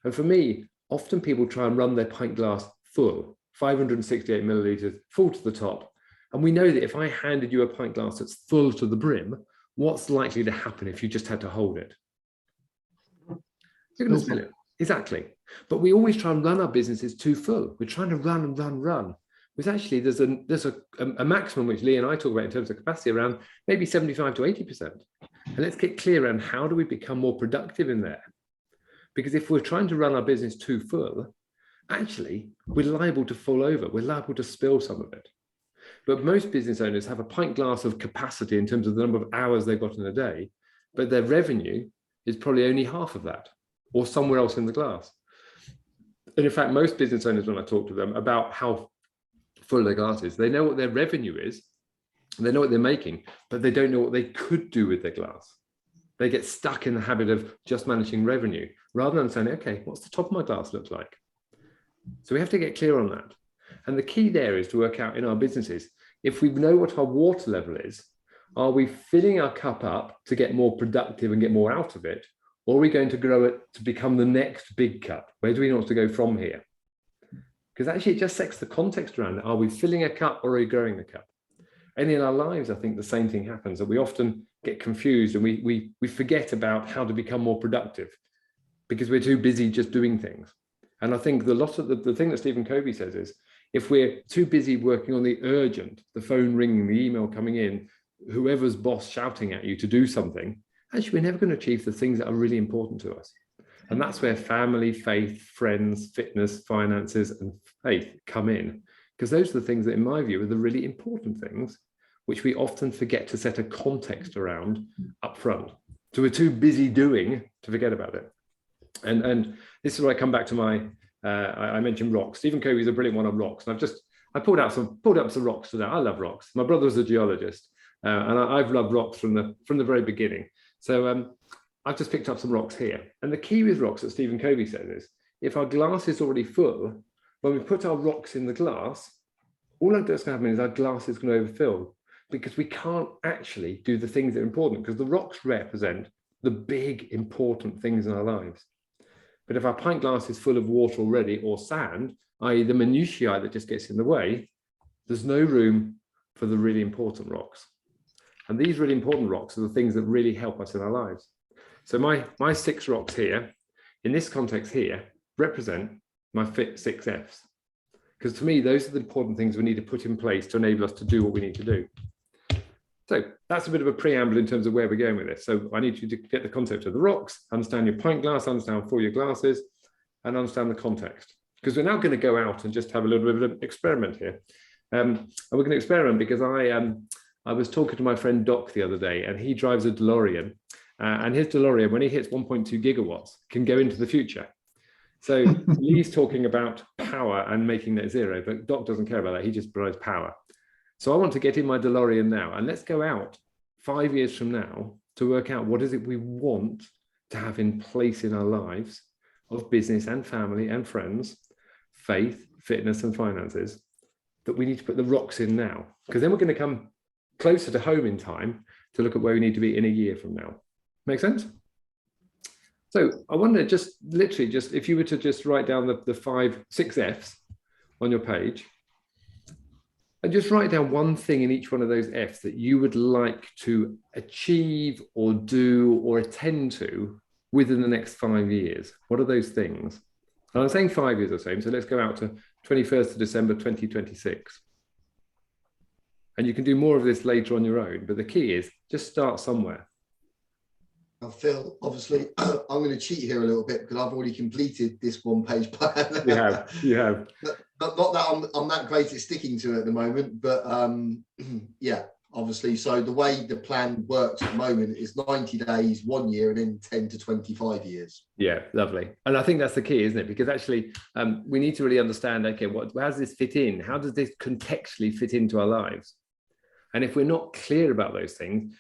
And for me, often people try and run their pint glass full, 568 milliliters, full to the top. And we know that if I handed you a pint glass that's full to the brim, what's likely to happen if you just had to hold it? You're going to spill it. Exactly. But we always try and run our businesses too full. We're trying to run and run, run. Which actually there's a maximum which Lee and I talk about in terms of capacity around maybe 75 to 80%. And let's get clear on how do we become more productive in there? Because if we're trying to run our business too full, actually we're liable to fall over. We're liable to spill some of it. But most business owners have a pint glass of capacity in terms of the number of hours they've got in a day, but their revenue is probably only half of that or somewhere else in the glass. And in fact, most business owners, when I talk to them about how full their glass is, they know what their revenue is, they know what they're making, but they don't know what they could do with their glass. They get stuck in the habit of just managing revenue rather than saying, okay, what's the top of my glass look like? So we have to get clear on that. And the key there is to work out in our businesses, if we know what our water level is, are we filling our cup up to get more productive and get more out of it? Or are we going to grow it to become the next big cup? Where do we want to go from here? Because actually it just sets the context around it. Are we filling a cup or are we growing the cup? And in our lives, I think the same thing happens, that we often get confused and we forget about how to become more productive because we're too busy just doing things. And I think the thing that Stephen Covey says is, if we're too busy working on the urgent, the phone ringing, the email coming in, whoever's boss shouting at you to do something, actually we're never going to achieve the things that are really important to us. And that's where family, faith, friends, fitness, finances, and faith come in. Because those are the things that, in my view, are the really important things, which we often forget to set a context around up front. So we're too busy doing to forget about it. And this is where I come back to my, I mentioned rocks. Stephen Covey is a brilliant one on rocks. And I pulled up some rocks today. I love rocks. My brother was a geologist, and I've loved rocks from the very beginning. So I've just picked up some rocks here. And the key with rocks that Stephen Covey says is, if our glass is already full, when we put our rocks in the glass, all that's going to happen is our glass is going to overfill, because we can't actually do the things that are important, because the rocks represent the big important things in our lives. But if our pint glass is full of water already, or sand, i.e. the minutiae that just gets in the way, there's no room for the really important rocks. And these really important rocks are the things that really help us in our lives. So my 6 rocks here, in this context here, represent my 6 F's. Because to me, those are the important things we need to put in place to enable us to do what we need to do. So that's a bit of a preamble in terms of where we're going with this. So I need you to get the concept of the rocks, understand your pint glass, understand how full your glass is, and understand the context. Because we're now going to go out and just have a little bit of an experiment here. And we're going to experiment because I was talking to my friend Doc the other day, and he drives a DeLorean. And his DeLorean, when he hits 1.2 gigawatts, can go into the future. So Lee's talking about power and making net zero, but Doc doesn't care about that. He just provides power. So I want to get in my DeLorean now, and let's go out 5 years from now to work out what is it we want to have in place in our lives of business and family and friends, faith, fitness, and finances, that we need to put the rocks in now. Because then we're going to come closer to home in time to look at where we need to be in a year from now. Make sense? So I wonder, just literally, just if you were to just write down the 6 F's on your page, and just write down one thing in each one of those F's that you would like to achieve or do or attend to within the next 5 years. What are those things? And I'm saying 5 years or so let's go out to 21st of December 2026. And you can do more of this later on your own, but the key is just start somewhere. Now, Phil, obviously, I'm going to cheat here a little bit because I've already completed this one-page plan. You have. Not that I'm that great at sticking to it at the moment, but yeah, obviously. So the way the plan works at the moment is 90 days, 1 year, and then 10 to 25 years. Yeah, lovely. And I think that's the key, isn't it? Because actually, we need to really understand, okay, how does this fit in? How does this contextually fit into our lives? And if we're not clear about those things,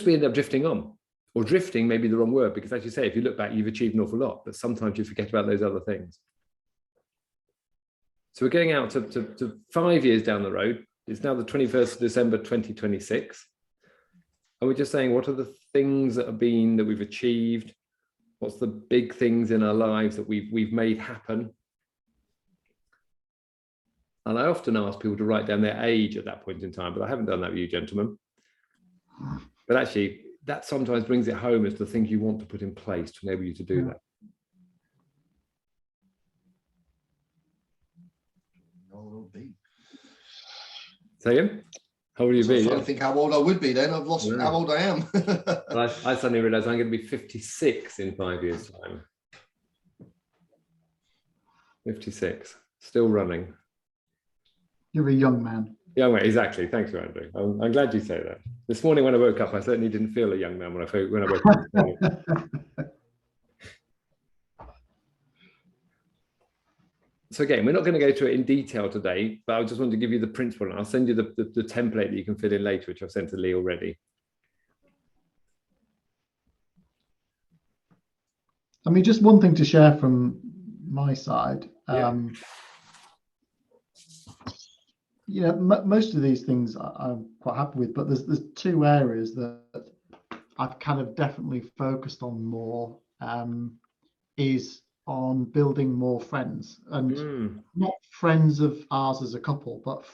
we end up drifting on. Or drifting may be the wrong word, because as you say, if you look back, you've achieved an awful lot, but sometimes you forget about those other things. So we're going out to 5 years down the road. It's now the 21st of December, 2026. And we're just saying, what are the things that we've achieved? What's the big things in our lives that we've made happen? And I often ask people to write down their age at that point in time, but I haven't done that with you, gentlemen. But actually, that sometimes brings it home as the things you want to put in place to enable you to do that. old I'll be. Say again? How old will you So I'm be? trying Yeah. to think how old I would be then. I've lost Yeah. how old I am. Well, I suddenly realised I'm going to be 56 in 5 years' time. 56, still running. You're a young man. Yeah, mate, exactly. Thanks, Andrew. I'm glad you say that. This morning when I woke up, I certainly didn't feel a young man when I woke up. This morning. So again, we're not going to go through it in detail today, but I just wanted to give you the principle, and I'll send you the template that you can fill in later, which I've sent to Lee already. I mean, just one thing to share from my side. Yeah. You know, most of these things I'm quite happy with, but there's two areas that I've kind of definitely focused on more, is on building more friends, and not friends of ours as a couple, but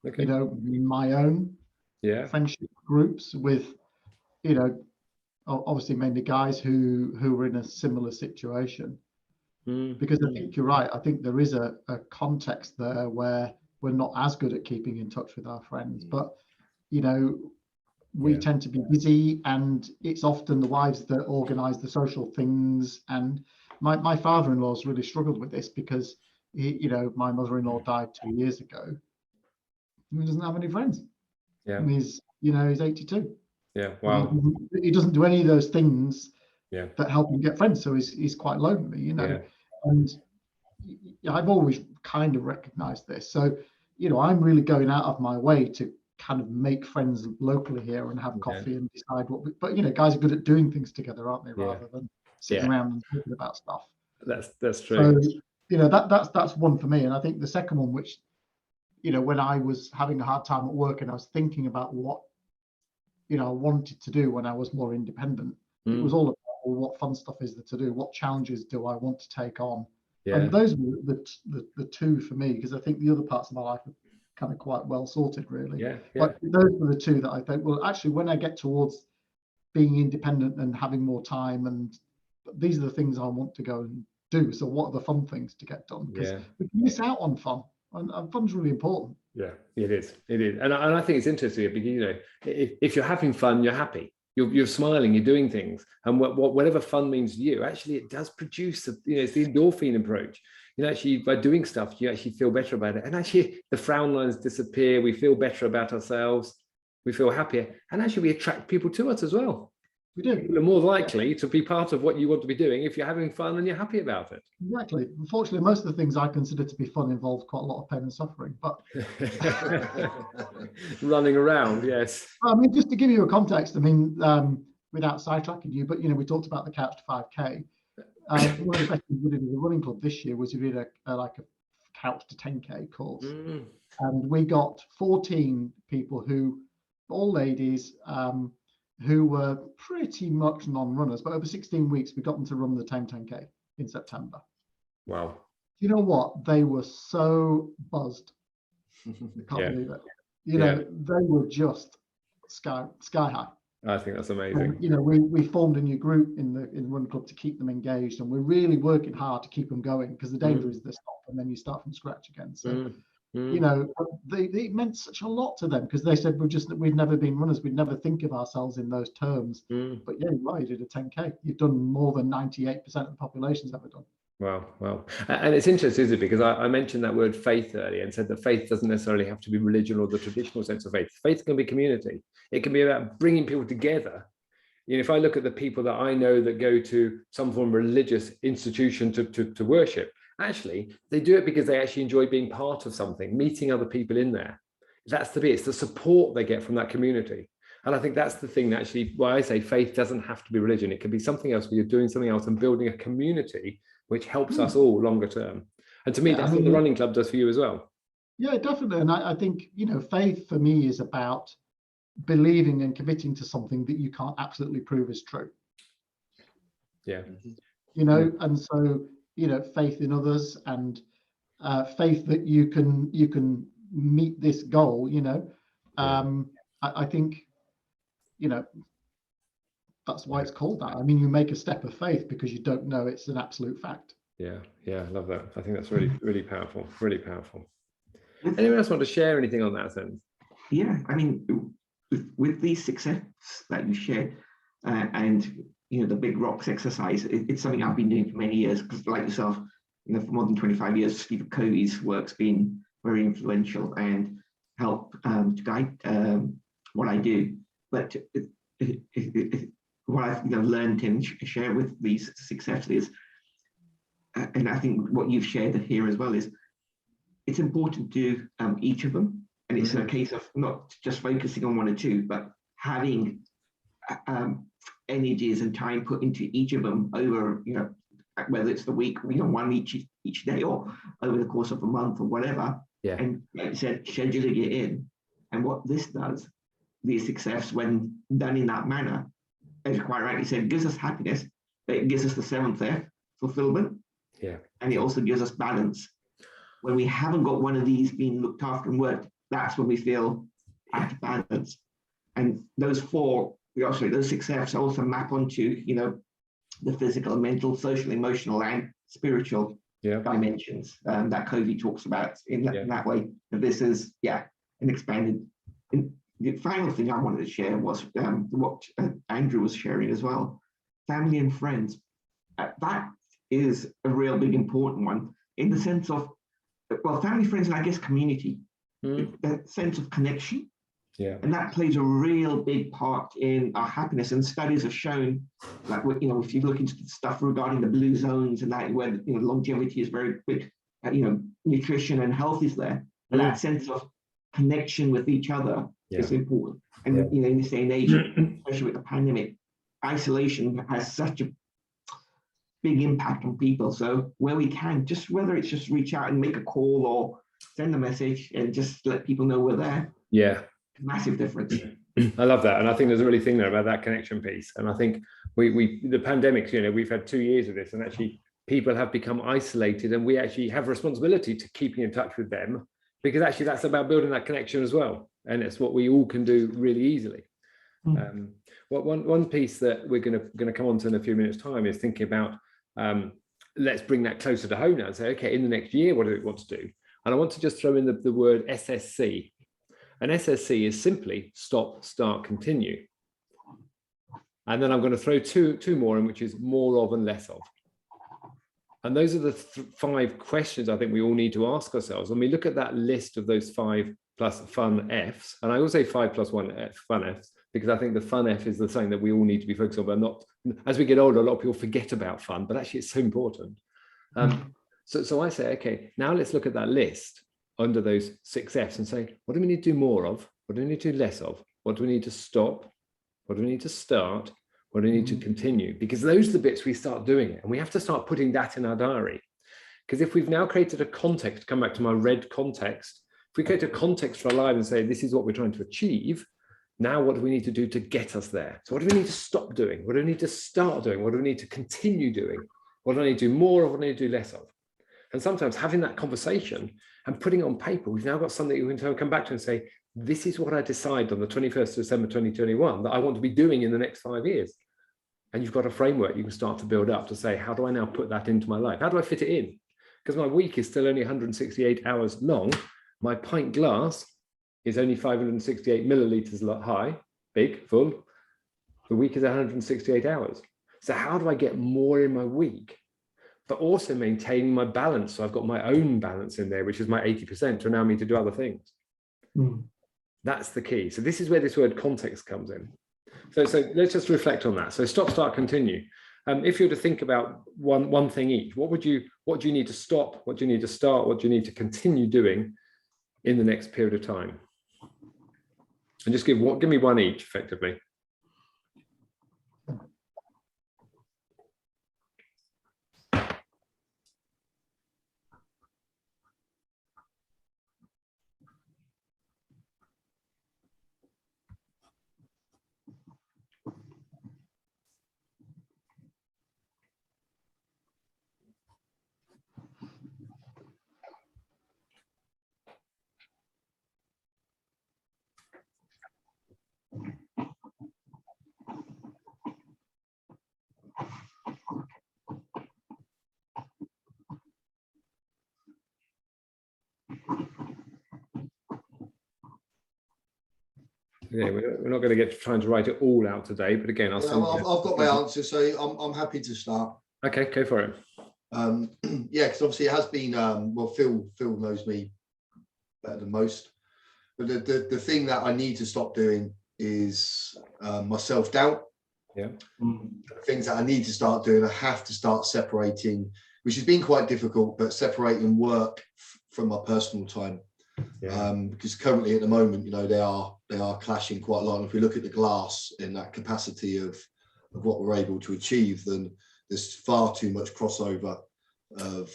Okay. you know, my own friendship groups with, you know, obviously mainly guys who were in a similar situation. Because I think you're right. I think there is a context there where we're not as good at keeping in touch with our friends, but you know, we tend to be busy, and it's often the wives that organize the social things. And my father-in-law's really struggled with this because you know, my mother-in-law died 2 years ago. He doesn't have any friends. Yeah. And he's 82. Yeah. Wow. He doesn't do any of those things Yeah. that help him get friends. So he's quite lonely, you know. Yeah. And I've always kind of recognized this. So, you know, I'm really going out of my way to kind of make friends locally here and have coffee and decide what but you know, guys are good at doing things together, aren't they, rather than sitting around and talking about stuff. That's true. So, you know, that's one for me. And I think the second one, which, you know, when I was having a hard time at work and I was thinking about what, you know, I wanted to do when I was more independent, it was all about, well, what fun stuff is there to do? What challenges do I want to take on? And those were the two for me, because I think the other parts of my life are kind of quite well sorted, really. But those were the two that I think, well, actually, when I get towards being independent and having more time, and these are the things I want to go and do. So what are the fun things to get done? Because we can miss out on fun, and fun's really important. Yeah, it is. It is. And I think it's interesting because, you know, if you're having fun, you're happy. You're smiling, you're doing things, and whatever fun means to you, actually, it does produce. You know, it's the endorphin approach. You know, actually, by doing stuff, you actually feel better about it, and actually, the frown lines disappear. We feel better about ourselves. We feel happier, and actually, we attract people to us as well. We do. People are more likely to be part of what you want to be doing if you're having fun and you're happy about it. Exactly. Unfortunately, most of the things I consider to be fun involve quite a lot of pain and suffering. But running around, yes. I mean, just to give you a context, I mean, without sidetracking you, but you know, we talked about the Couch to 5K. One of the best things we did with the running club this year was we did a Couch to 10K course, and we got 14 people who, all ladies, who were pretty much non-runners, but over 16 weeks, we got them to run the 10K in September. Wow. You know what? They were so buzzed. I can't believe it. You know, they were just sky high. I think that's amazing. And, you know, we formed a new group in the run club to keep them engaged, and we're really working hard to keep them going, because the danger is they stop and then you start from scratch again. So you know, it meant such a lot to them, because they said we've never been runners, we'd never think of ourselves in those terms. But yeah, you're right, you did a 10K. You've done more than 98% of the population's ever done. Wow. And it's interesting, isn't it? Because I mentioned that word faith earlier and said that faith doesn't necessarily have to be religion or the traditional sense of faith. Faith can be community. It can be about bringing people together. You know, if I look at the people that I know that go to some form of religious institution to worship, actually, they do it because they actually enjoy being part of something, meeting other people in there. That's the bit. It's the support they get from that community. And I think that's the thing that actually, why I say faith doesn't have to be religion. It can be something else where you're doing something else and building a community which helps us all longer term. And to me, that's what the running club does for you as well. Yeah, definitely. And I think, you know, faith for me is about believing and committing to something that you can't absolutely prove is true. Yeah. You know, and so, you know, faith in others, and faith that you can meet this goal, you know. I think, you know, that's why it's called that. I mean, you make a step of faith because you don't know it's an absolute fact. Yeah, I love that. I think that's really, really powerful, really powerful. Anyone else want to share anything on that sense? Yeah, I mean, with these success that you shared, and the big rocks exercise, it's something I've been doing for many years. Because, like yourself, for more than 25 years, Stephen Covey's work's been very influential and help to guide what I do. But what I've learned and share with these successes, and I think what you've shared here as well, is it's important to do each of them. And it's a case of not just focusing on one or two, but having energies and time put into each of them over, whether it's the week, one each day, or over the course of a month or whatever. Yeah. And like you said, scheduling it in. And what this does, the success, when done in that manner, as you quite rightly said, gives us happiness, but it gives us the seventh F, fulfillment. Yeah. And it also gives us balance. When we haven't got one of these being looked after and worked, that's when we feel out of balance. And those those six Fs also map onto, the physical, mental, social, emotional, and spiritual dimensions that Covey talks about in that way. And this is, an expanded. And the final thing I wanted to share was what Andrew was sharing as well. Family and friends. That is a real big important one in the sense of, family, friends, and I guess community. That sense of connection. Yeah. And that plays a real big part in our happiness. And studies have shown, like, if you look into stuff regarding the blue zones and that, where longevity is very quick, nutrition and health is there. And that sense of connection with each other is important. And in this day and age, especially with the pandemic, isolation has such a big impact on people. So where we can, whether it's just reach out and make a call or send a message and just let people know we're there. Yeah. Massive difference. I love that. And I think there's a really thing there about that connection piece. And I think the pandemic, we've had 2 years of this, and actually people have become isolated, and we actually have a responsibility to keeping in touch with them, because actually that's about building that connection as well. And it's what we all can do really easily. One piece that we're going to come on to in a few minutes' time is thinking about, let's bring that closer to home now and say, okay, in the next year, what do we want to do? And I want to just throw in the word SSC. And SSC is simply stop, start, continue. And then I'm going to throw two more in, which is more of and less of. And those are the 5 questions I think we all need to ask ourselves when we look at that list of those 5 plus fun Fs. And I will say 5 plus 1 F, fun Fs, because I think the fun F is the thing that we all need to be focused on, but not, as we get older, a lot of people forget about fun, but actually it's so important. So I say, okay, now let's look at that list under those 6 Fs and say, what do we need to do more of? What do we need to do less of? What do we need to stop? What do we need to start? What do we need to continue? Because those are the bits we start doing it. And we have to start putting that in our diary. Because if we've now created a context, come back to my red context, if we create a context for our life and say, this is what we're trying to achieve, now what do we need to do to get us there? So what do we need to stop doing? What do we need to start doing? What do we need to continue doing? What do I need to do more of? What do I need to do less of? And sometimes having that conversation and putting it on paper, we've now got something we can come back to and say, this is what I decide on the 21st of December 2021 that I want to be doing in the next 5 years. And you've got a framework you can start to build up to say, how do I now put that into my life? How do I fit it in? Because my week is still only 168 hours long. My pint glass is only 568 milliliters high, big, full. The week is 168 hours. So how do I get more in my week, but also maintaining my balance? So I've got my own balance in there, which is my 80% to allow me to do other things. That's the key. So this is where this word context comes in. So let's just reflect on that. So stop, start, continue. If you were to think about one thing each, what do you need to stop? What do you need to start? What do you need to continue doing in the next period of time? And just give me one each, effectively. Yeah, we're not going to get trying to write it all out today, but again, I'll send I've got my answer, so I'm happy to start. Okay, go for it. Yeah, because obviously it has been well, Phil knows me better than most, but the thing that I need to stop doing is my self-doubt. Yeah. Things that I need to start doing, I have to start separating, which has been quite difficult, but separating work from my personal time. Yeah. Because currently at the moment, you know, they are clashing quite a lot. And if we look at the glass in that capacity of what we're able to achieve, then there's far too much crossover of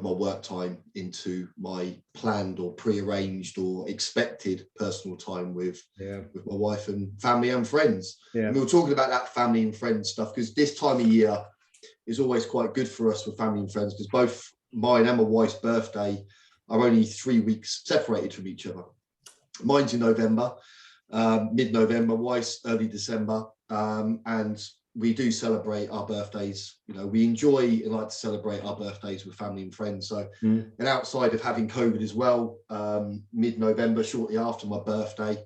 my work time into my planned or pre-arranged or expected personal time with my wife and family and friends. Yeah. And we were talking about that family and friends stuff, because this time of year is always quite good for us with family and friends, because both mine and my wife's birthday are only 3 weeks separated from each other. Mine's in November, mid-November, wife's early December, and we do celebrate our birthdays. You know, we enjoy and like to celebrate our birthdays with family and friends. So, and outside of having COVID as well, mid-November, shortly after my birthday,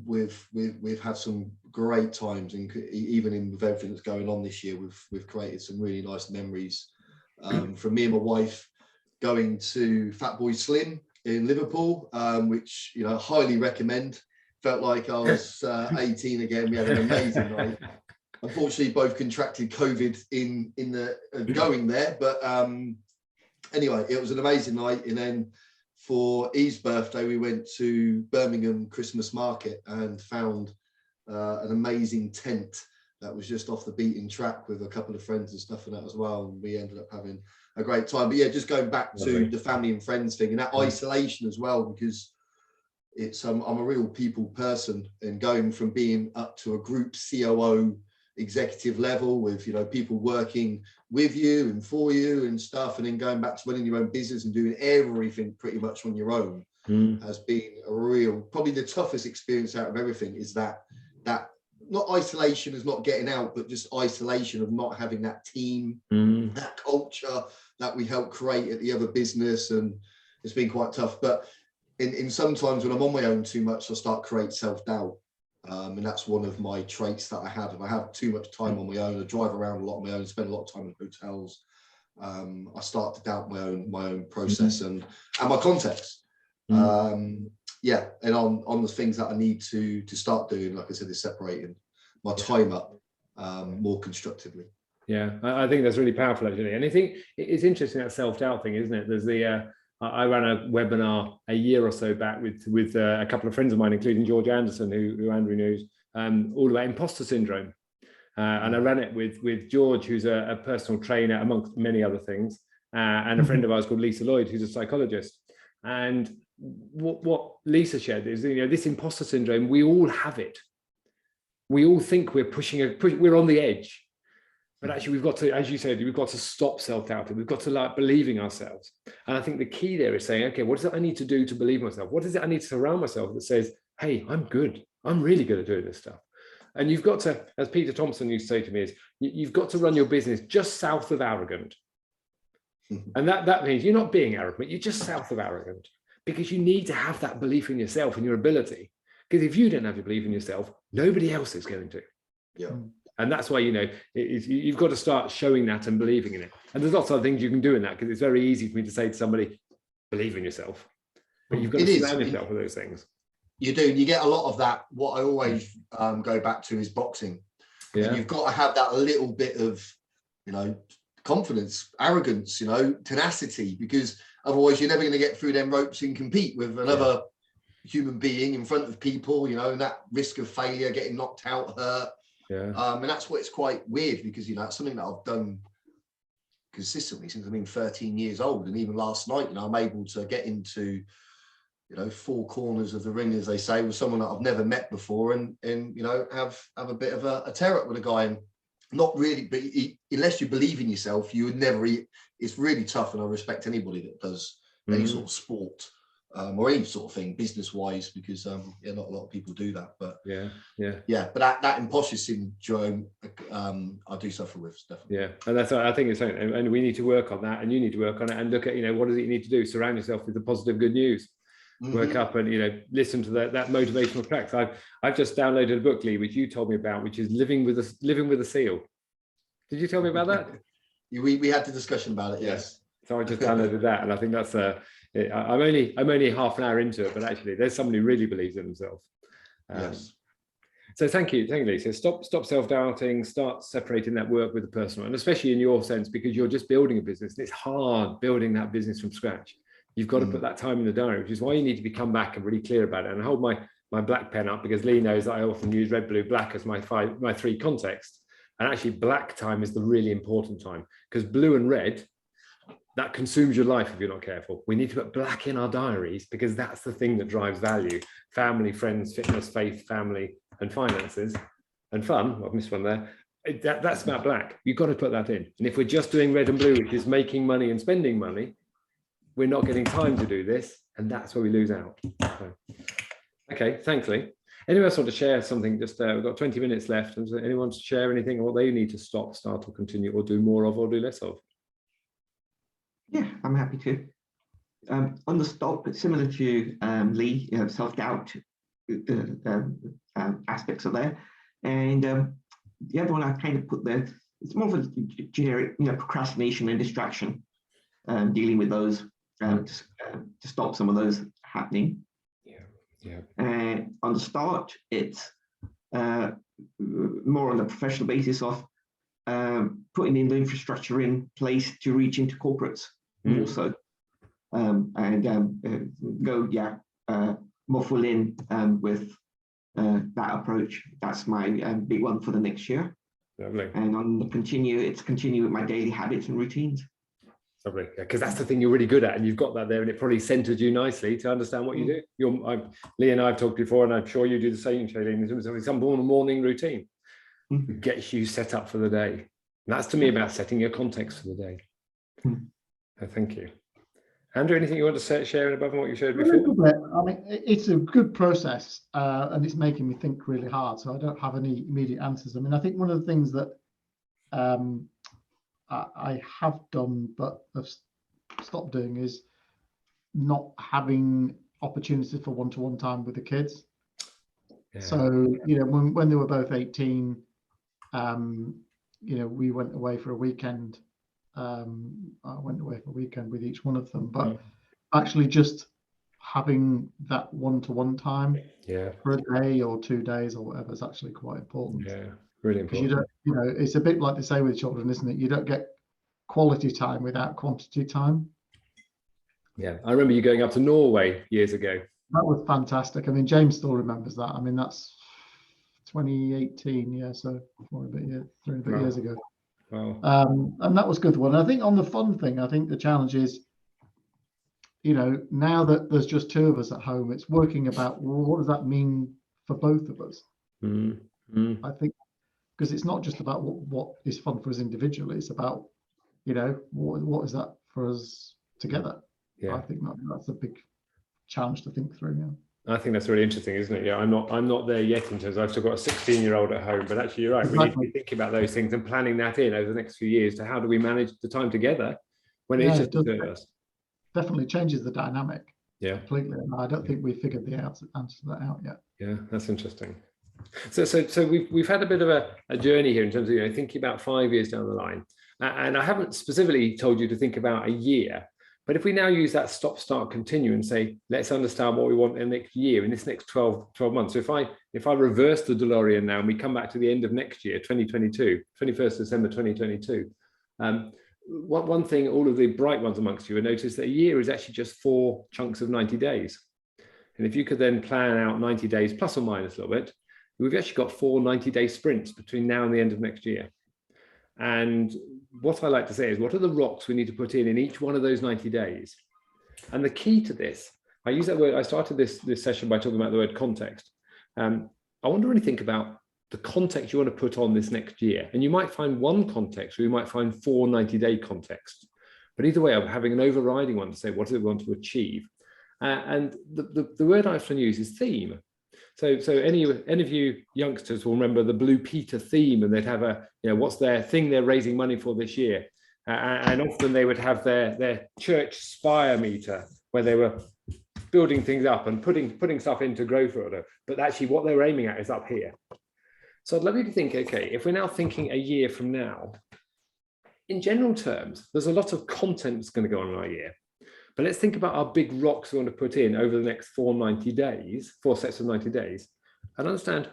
we've had some great times, and even in with everything that's going on this year, we've created some really nice memories. From me and my wife going to Fatboy Slim in Liverpool, which, you know, highly recommend. Felt like I was 18 again. We had an amazing night. Unfortunately, both contracted COVID in the going there, but anyway, it was an amazing night. And then for Eve's birthday, we went to Birmingham Christmas Market and found an amazing tent that was just off the beaten track with a couple of friends and stuff and that as well. And we ended up having a great time. But yeah, just going back to the family and friends thing and that isolation as well, because it's I'm a real people person, and going from being up to a group COO executive level with, you know, people working with you and for you and stuff, and then going back to running your own business and doing everything pretty much on your own has been a real, probably the toughest experience out of everything, is that not isolation is not getting out, but just isolation of not having that team, that culture that we helped create at the other business. And it's been quite tough. But in sometimes when I'm on my own too much, I start to create self-doubt. And that's one of my traits that I have. If I have too much time on my own, I drive around a lot on my own, spend a lot of time in hotels, I start to doubt my own process and my context. Yeah, and on the things that I need to start doing, like I said, is separating my time up more constructively. Yeah, I think that's really powerful, actually. And I think it's interesting, that self-doubt thing, isn't it? There's the I ran a webinar a year or so back with a couple of friends of mine, including George Anderson, who Andrew knows, all about imposter syndrome. And I ran it with George, who's a personal trainer, amongst many other things, and a friend of ours called Lisa Lloyd, who's a psychologist. And what Lisa shared is, you know, this imposter syndrome, we all have it. We all think we're we're on the edge. But actually, we've got to, as you said, we've got to stop self-doubting. We've got to like believing ourselves. And I think the key there is saying, okay, what is it I need to do to believe myself? What is it I need to surround myself that says, hey, I'm good. I'm really good at doing this stuff. And you've got to, as Peter Thompson used to say to me, is you've got to run your business just south of arrogant. And that means you're not being arrogant, you're just south of arrogant, because you need to have that belief in yourself and your ability. Because if you don't have your belief in yourself, nobody else is going to. Yeah. And that's why, you know, you've got to start showing that and believing in it. And there's lots of things you can do in that, because it's very easy for me to say to somebody, believe in yourself. But you've got to surround yourself with those things. You do. You get a lot of that. What I always go back to is boxing. Yeah. And you've got to have that little bit of, you know, confidence, arrogance, you know, tenacity, because otherwise you're never going to get through them ropes and compete with another human being in front of people, you know, and that risk of failure, getting knocked out, hurt. Yeah. And that's what it's quite weird, because, you know, it's something that I've done consistently since I've been 13 years old. And even last night, you know, I'm able to get into, you know, four corners of the ring, as they say, with someone that I've never met before, and you know, have a bit of a tear up with a guy. And not really, but unless you believe in yourself, you would never eat. It's really tough, and I respect anybody that does any sort of sport or any sort of thing business wise, because not a lot of people do that. But but that imposter syndrome, I do suffer with, definitely. Yeah, and that's, I think it's something, and we need to work on that, and you need to work on it, and look at, you know, what does it you need to do? Surround yourself with the positive, good news. work up and, listen to that motivational tracks. I've just downloaded a book, Lee, which you told me about, which is Living with a Seal. Did you tell me about that? We had the discussion about it, yes. So I just downloaded that, and I think that's I'm only half an hour into it, but actually there's someone who really believes in themselves. Yes. So thank you, Lee. So stop self-doubting, start separating that work with the personal, and especially in your sense, because you're just building a business. And it's hard building that business from scratch. You've got to put that time in the diary, which is why you need to come back and really clear about it. And I hold my black pen up because Lee knows that I often use red, blue, black as my 3 contexts. And actually black time is the really important time, because blue and red, that consumes your life if you're not careful. We need to put black in our diaries because that's the thing that drives value. Family, friends, fitness, faith, family, and finances, and fun. I've missed one there. That's about black. You've got to put that in. And if we're just doing red and blue, which is making money and spending money, we're not getting time to do this. And that's where we lose out. So, okay, thanks, Lee. Anyone else want to share something? Just we've got 20 minutes left. Does anyone want to share anything or what they need to stop, start, or continue, or do more of, or do less of? Yeah, I'm happy to. On the stop, it's similar to Lee, self-doubt aspects are there. And the other one I kind of put there, it's more of a generic, procrastination and distraction, dealing with those to stop some of those happening. Yeah. And on the start, it's more on the professional basis of putting in the infrastructure in place to reach into corporates also, and go more full in with that approach. That's my big one for the next year. Lovely. And on continue with my daily habits and routines. Lovely, because that's the thing you're really good at, and you've got that there, and it probably centered you nicely to understand what you do. Lee and I have talked before, and I'm sure you do the same, Shailene, in terms of some morning routine. It gets you set up for the day. And that's to me about setting your context for the day. So thank you. Andrew, anything you want to share above what you shared before? I mean, it's a good process, and it's making me think really hard. So I don't have any immediate answers. I mean, I think one of the things that I have done but have stopped doing is not having opportunities for one-to-one time with the kids. Yeah. So when they were both 18, we went away for a weekend. I went away for a weekend with each one of them, but actually just having that one-to-one time for a day or 2 days or whatever is actually quite important. Yeah, really important. Because you don't, it's a bit like they say with children, isn't it? You don't get quality time without quantity time. Yeah, I remember you going up to Norway years ago. That was fantastic. I mean, James still remembers that. I mean, that's 2018, yeah, so 3 and a bit years ago. Wow. And that was a good one. I think on the fun thing, I think the challenge is, now that there's just 2 of us at home, it's working about, well, what does that mean for both of us? I think, because it's not just about what is fun for us individually, it's about, what is that for us together? Yeah. I think that's a big challenge to think through. Yeah. I think that's really interesting, isn't it? Yeah, I'm not there yet in terms of, I've still got a 16-year-old at home, but actually you're right. Exactly. We need to be thinking about those things and planning that in over the next few years to how do we manage the time together when it's just two of us. Definitely changes the dynamic. Yeah. Completely. I don't think we figured the answer to that out yet. Yeah, that's interesting. So we've had a bit of a journey here in terms of thinking about 5 years down the line, and I haven't specifically told you to think about a year. But if we now use that stop, start, continue and say, let's understand what we want in the next year, in this next 12 months. So if I reverse the DeLorean now and we come back to the end of next year, 2022, 21st December 2022, one thing all of the bright ones amongst you will notice that a year is actually just 4 chunks of 90 days. And if you could then plan out 90 days plus or minus a little bit, we've actually got 4 90-day sprints between now and the end of next year. And what I like to say is, what are the rocks we need to put in each one of those 90 days? And the key to this, I use that word, I started this session by talking about the word context. I want to really think about the context you want to put on this next year. And you might find one context, or you might find 4 90-day contexts. But either way, I'm having an overriding one to say, what do we want to achieve? And the word I often use is theme. So any of you youngsters will remember the Blue Peter theme, and they'd have what's their thing they're raising money for this year. And often they would have their church spire meter, where they were building things up and putting stuff into growth order, but actually what they're aiming at is up here. So I'd love you to think, okay, if we're now thinking a year from now, in general terms, there's a lot of content that's going to go on in our year. But let's think about our big rocks we want to put in over the next 4 sets of 90 days, and understand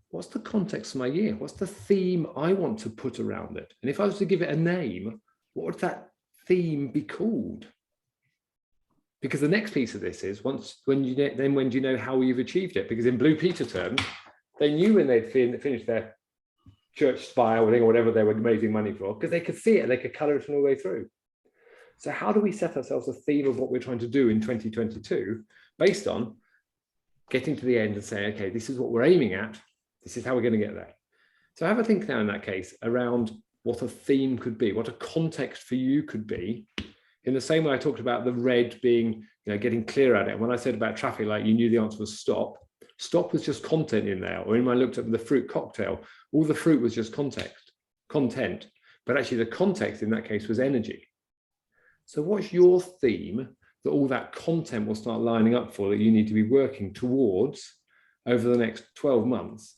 what's the context of my year? What's the theme I want to put around it? And if I was to give it a name, what would that theme be called? Because the next piece of this is when do you know how you've achieved it? Because in Blue Peter terms, they knew when they'd finished their church spire or whatever they were raising money for, because they could see it and they could color it all the way through. So how do we set ourselves a theme of what we're trying to do in 2022 based on getting to the end and saying, okay, this is what we're aiming at. This is how we're going to get there. So have a think now in that case around what a theme could be, what a context for you could be. In the same way I talked about the red being, getting clear at it. When I said about traffic light, you knew the answer was stop. Stop was just content in there. Or when I looked at the fruit cocktail, all the fruit was just content. But actually the context in that case was energy. So what's your theme that all that content will start lining up for that you need to be working towards over the next 12 months?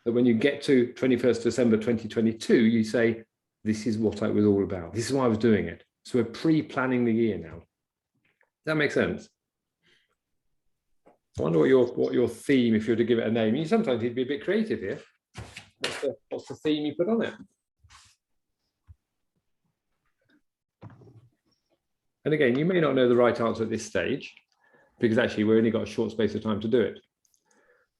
That when you get to 21st December 2022, you say, this is what I was all about. This is why I was doing it. So we're pre-planning the year now. Does that make sense? I wonder what your theme, if you were to give it a name. You sometimes need to be a bit creative here. What's the theme you put on it? And again, you may not know the right answer at this stage, because actually we've only got a short space of time to do it.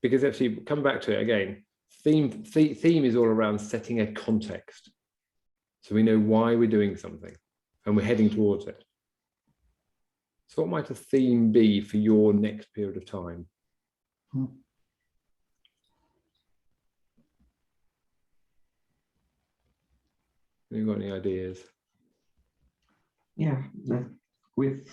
Because actually, come back to it again, theme is all around setting a context. So we know why we're doing something and we're heading towards it. So what might a theme be for your next period of time? Have you got any ideas? Yeah, with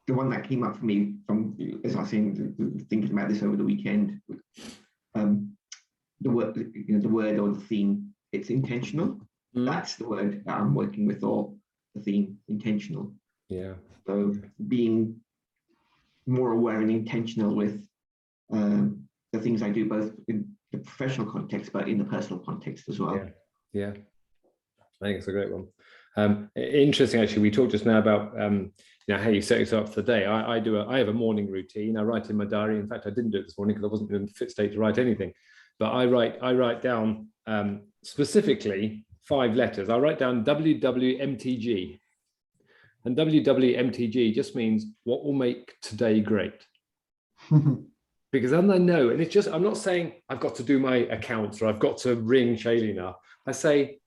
the one that came up for me from, as I was saying, thinking about this over the weekend, the word or the theme, it's intentional. That's the word that I'm working with, or the theme, intentional. Yeah. So being more aware and intentional with the things I do, both in the professional context, but in the personal context as well. Yeah. I think it's a great one. Interesting, actually, we talked just now about how you set yourself up for the day. I have a morning routine. I write in my diary. In fact, I didn't do it this morning because I wasn't in a fit state to write anything. But I write down specifically 5 letters. I write down WWMTG. And WWMTG just means what will make today great. Because then I know, and it's just, I'm not saying I've got to do my accounts or I've got to ring Shailene up. I say,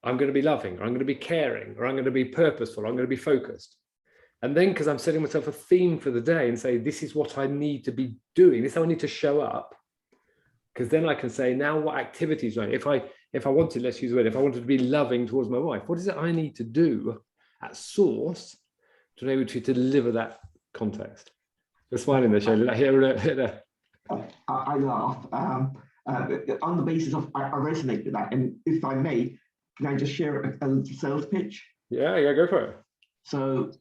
I'm going to be loving, or I'm going to be caring, or I'm going to be purposeful, or I'm going to be focused. And then, because I'm setting myself a theme for the day and say, this is what I need to be doing, this is how I need to show up. Because then I can say, now what activities, right? If I wanted, let's use the word, if I wanted to be loving towards my wife, what is it I need to do at source to be able to deliver that context? You're smiling there, Shailene. I laugh on the basis of, I resonate with that. And if I may, can I just share a sales pitch? Yeah, go for it. So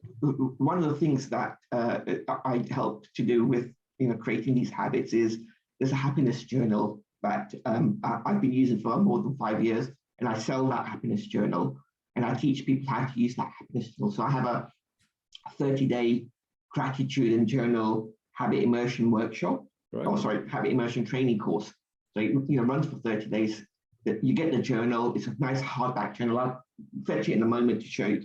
one of the things that I helped to do with creating these habits is there's a happiness journal that I've been using for more than 5 years, and I sell that happiness journal, and I teach people how to use that happiness journal. So I have a 30-day gratitude and journal habit immersion workshop. Right. Habit immersion training course. So it runs for 30 days. You get the journal. It's a nice hardback journal. I'll fetch it in a moment to show you.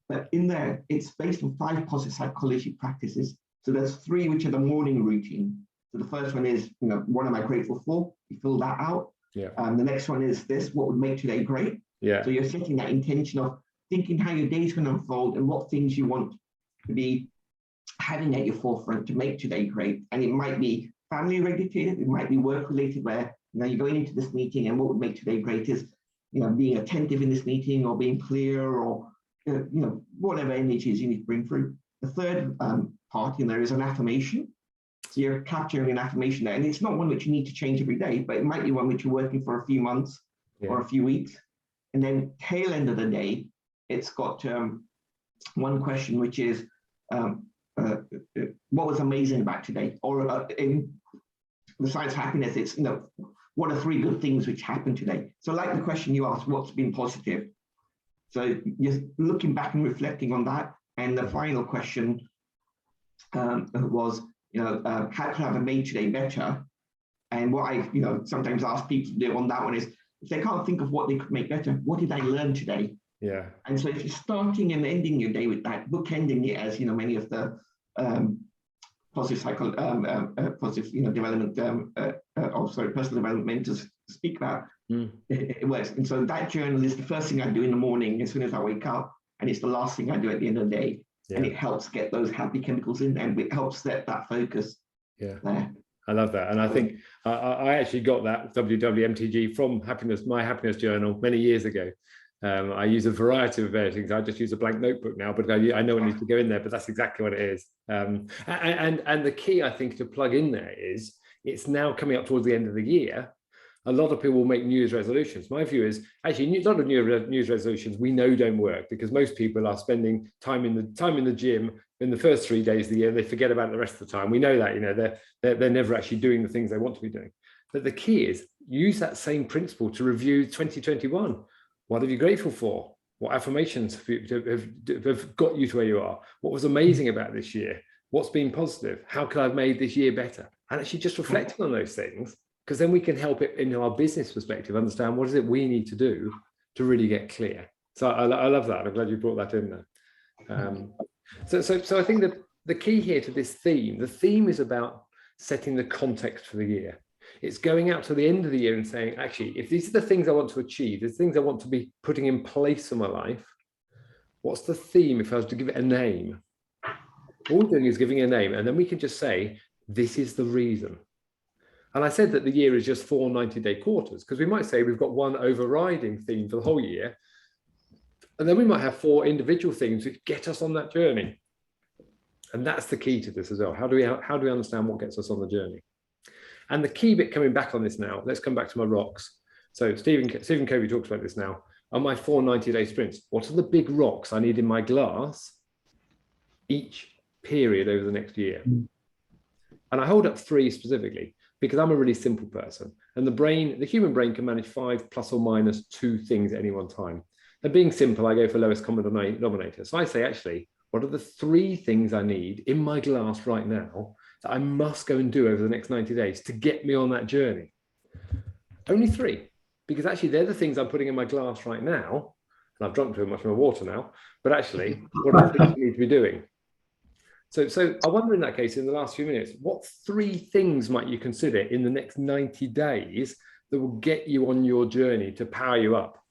But in there, it's based on 5 positive psychology practices. So there's 3 which are the morning routine. So the first one is, what am I grateful for? You fill that out. Yeah. The next one is this: what would make today great? Yeah. So you're setting that intention of thinking how your day's going to unfold and what things you want to be having at your forefront to make today great. And it might be family related, it might be work related, where you're going into this meeting and what would make today great is being attentive in this meeting, or being clear, or whatever images you need to bring through. The third part in there is an affirmation. So you're capturing an affirmation there, and it's not one which you need to change every day, but it might be one which you're working for a few months or a few weeks. And then tail end of the day, it's got one question, which is, what was amazing about today, or in besides happiness, it's what are 3 good things which happened today. So like the question you asked, what's been positive? So just looking back and reflecting on that. And the final question was, how could I have made today better? And what I, sometimes ask people to do on that one is, if they can't think of what they could make better, what did I learn today? Yeah. And so if you're starting and ending your day with that, bookending it, as many of the positive development, personal development mentors speak about, it works. And so that journal is the first thing I do in the morning as soon as I wake up, and it's the last thing I do at the end of the day. Yeah. And it helps get those happy chemicals in, and it helps set that focus. Yeah. There. I love that. And I think I actually got that WWMTG from my happiness journal many years ago. I use a variety of things. I just use a blank notebook now, but I know it needs to go in there, but that's exactly what it is. And the key, I think, to plug in there is, it's now coming up towards the end of the year. A lot of people will make New Year's resolutions. My view is, actually, a lot of New Year's resolutions we know don't work, because most people are spending time in the gym in the first 3 days of the year. They forget about the rest of the time. We know that, they're never actually doing the things they want to be doing. But the key is, use that same principle to review 2021. What are you grateful for? What affirmations have got you to where you are? What was amazing about this year? What's been positive? How could I have made this year better? And actually just reflecting on those things, because then we can help it in our business perspective, understand what is it we need to do to really get clear. So I love that. I'm glad you brought that in there. So I think that the key here to this theme, the theme is about setting the context for the year. It's going out to the end of the year and saying, actually, if these are the things I want to achieve, the things I want to be putting in place in my life, what's the theme if I was to give it a name? All we're doing is giving a name, and then we can just say, this is the reason. And I said that the year is just 4 90-day quarters, because we might say we've got one overriding theme for the whole year, and then we might have 4 individual things which get us on that journey. And that's the key to this as well. How do we understand what gets us on the journey? And the key bit, coming back on this now, let's come back to my rocks. So Stephen Covey talks about this now. On my 4 90-day sprints, what are the big rocks I need in my glass each period over the next year? And I hold up 3 specifically, because I'm a really simple person. And the human brain can manage 5 plus or minus 2 things at any one time. And being simple, I go for lowest common denominator. So I say, actually, what are the 3 things I need in my glass right now that I must go and do over the next 90 days to get me on that journey? Only 3, because actually they're the things I'm putting in my glass right now. And I've drunk too much more water now, but actually, what are the things you need to be doing? So I wonder, in that case, in the last few minutes, what 3 things might you consider in the next 90 days that will get you on your journey to power you up?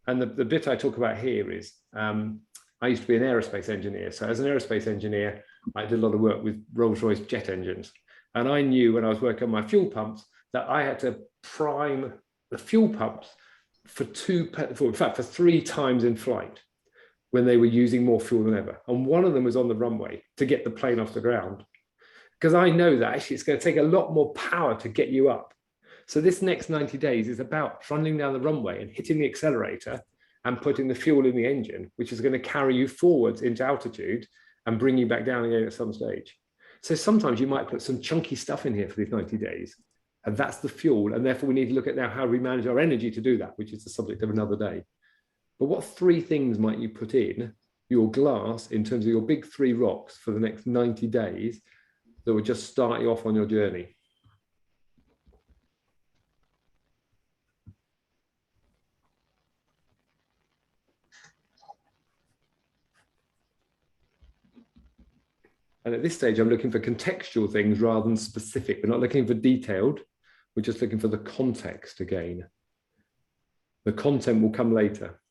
And the bit I talk about here is, I used to be an aerospace engineer. So as an aerospace engineer, I did a lot of work with Rolls-Royce jet engines. And I knew when I was working on my fuel pumps that I had to prime the fuel pumps for 3 times in flight, when they were using more fuel than ever. And one of them was on the runway to get the plane off the ground. Because I know that actually it's going to take a lot more power to get you up. So this next 90 days is about trundling down the runway and hitting the accelerator and putting the fuel in the engine, which is going to carry you forwards into altitude and bring you back down again at some stage. So sometimes you might put some chunky stuff in here for these 90 days, and that's the fuel. And therefore we need to look at now how we manage our energy to do that, which is the subject of another day. But what 3 things might you put in your glass in terms of your big 3 rocks for the next 90 days that will just start you off on your journey? And at this stage, I'm looking for contextual things rather than specific. We're not looking for detailed. We're just looking for the context again. The content will come later.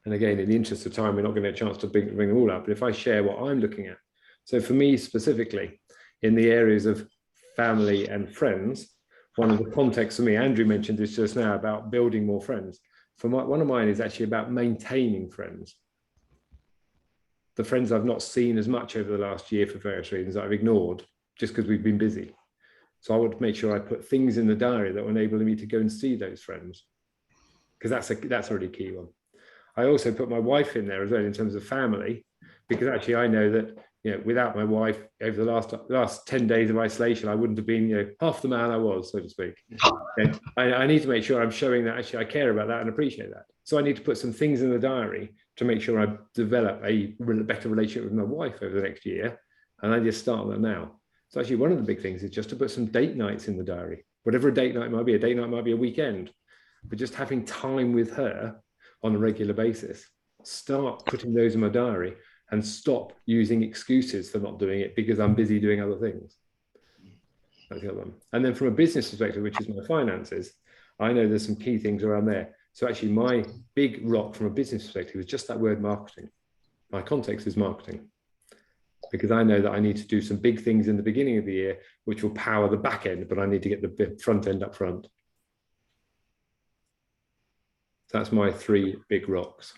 And again, in the interest of time, we're not going to get a chance to bring them all up. But if I share what I'm looking at. So for me specifically, in the areas of family and friends, one of the contexts for me, Andrew mentioned this just now about building more friends. One of mine is actually about maintaining friends. The friends I've not seen as much over the last year for various reasons that I've ignored just because we've been busy. So I want to make sure I put things in the diary that will enable me to go and see those friends, because that's a really key one. I also put my wife in there as well in terms of family, because actually I know that, you know, without my wife over the last 10 days of isolation, I wouldn't have been, you know, half the man I was, so to speak. Okay? I need to make sure I'm showing that actually I care about that and appreciate that. So I need to put some things in the diary to make sure I develop a better relationship with my wife over the next year. And I just start that now. So actually one of the big things is just to put some date nights in the diary, whatever a date night might be. A date night might be a weekend, but just having time with her on a regular basis. Start putting those in my diary and stop using excuses for not doing it because I'm busy doing other things. That's the other one. And then from a business perspective, which is my finances, I know there's some key things around there. So actually my big rock from a business perspective is just that word marketing. My context is marketing, because I know that I need to do some big things in the beginning of the year, which will power the back end, but I need to get the front end up front. That's my 3 big rocks.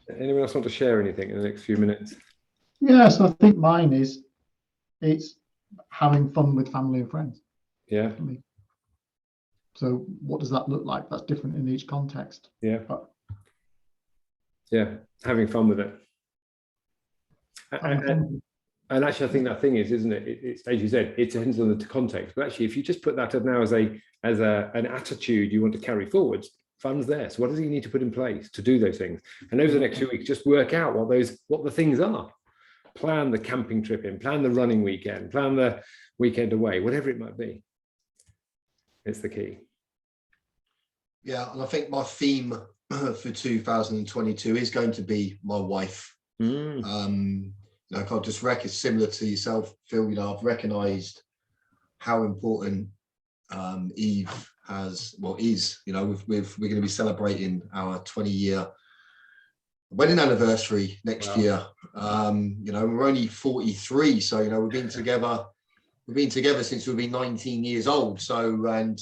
Anyone else want to share anything in the next few minutes? Yeah, so I think mine is, it's having fun with family and friends. Yeah. For me. So what does that look like? That's different in each context. Yeah. But yeah, having fun with it. And actually, I think that thing is, isn't it? It's as you said, it depends on the context. But actually, if you just put that now as an attitude you want to carry forwards, fun's there. So what does he need to put in place to do those things? And over the next few weeks, just work out what the things are. Plan the camping trip in, plan the running weekend, plan the weekend away, whatever it might be. It's the key. Yeah, and I think my theme for 2022 is going to be my wife. Like I'll just similar to yourself, Phil. You know, I've recognised how important Eve is. You know, we're going to be celebrating our 20-year wedding anniversary next year. You know, we're only 43, so you know we've been together since we've been 19 years old. So, and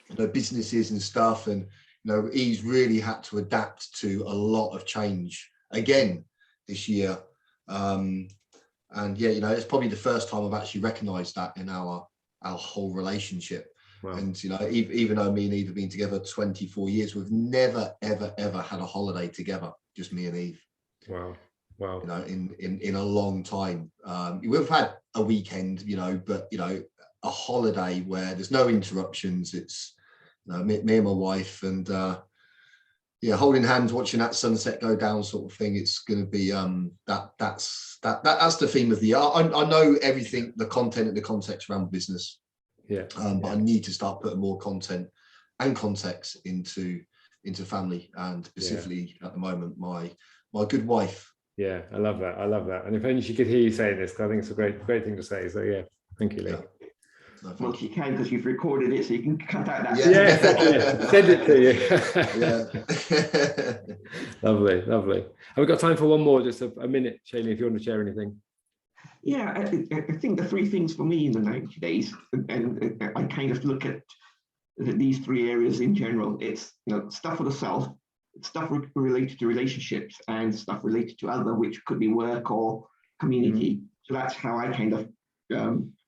you know, businesses and stuff, and you know, Eve's really had to adapt to a lot of change again this year. And yeah, you know, it's probably the first time I've actually recognised that in our whole relationship. Wow. And you know, even though me and Eve have been together 24 years, we've never ever had a holiday together, just me and Eve. Wow. You know, in a long time. We've had a weekend, you know, but you know, a holiday where there's no interruptions. It's you know, me and my wife, and yeah, holding hands, watching that sunset go down, sort of thing. It's going to be that's the theme of the year. I know everything, the content and the context around business. Yeah. But I need to start putting more content and context into family, and specifically at the moment, my good wife. Yeah, I love that. I love that. And if only she could hear you saying this, because I think it's a great thing to say. So yeah, thank you, Lee. Yeah. No, well, you can, because you've recorded it, so you can cut out that. Yeah. Send it to you. Yeah. Lovely. Have we got time for one more? Just a minute, Shailene, if you want to share anything. Yeah, I think the 3 things for me in the 90 days, and I kind of look at these 3 areas in general. It's, you know, stuff for the self, stuff related to relationships, and stuff related to other, which could be work or community. So that's how I kind of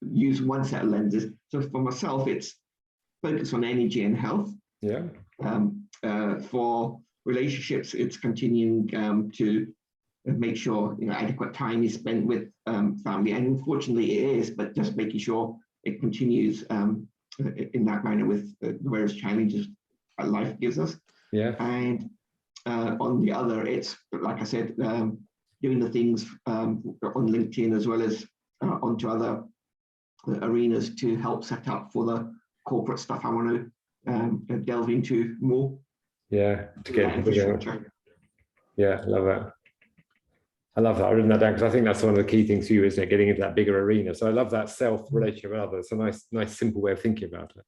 use one set of lenses. So for myself, it's focus on energy and health. Yeah. For relationships, it's continuing to make sure, you know, adequate time is spent with family, and unfortunately it is, but just making sure it continues in that manner with the various challenges that life gives us. Yeah. And on the other, it's like I said, doing the things on LinkedIn as well as onto other arenas to help set up for the corporate stuff I want to delve into more. Yeah. To get infrastructure. Yeah, I love that. I've written that down because I think that's one of the key things for you, isn't it? Getting into that bigger arena. So I love that self-relationship with others. It's a nice, simple way of thinking about it.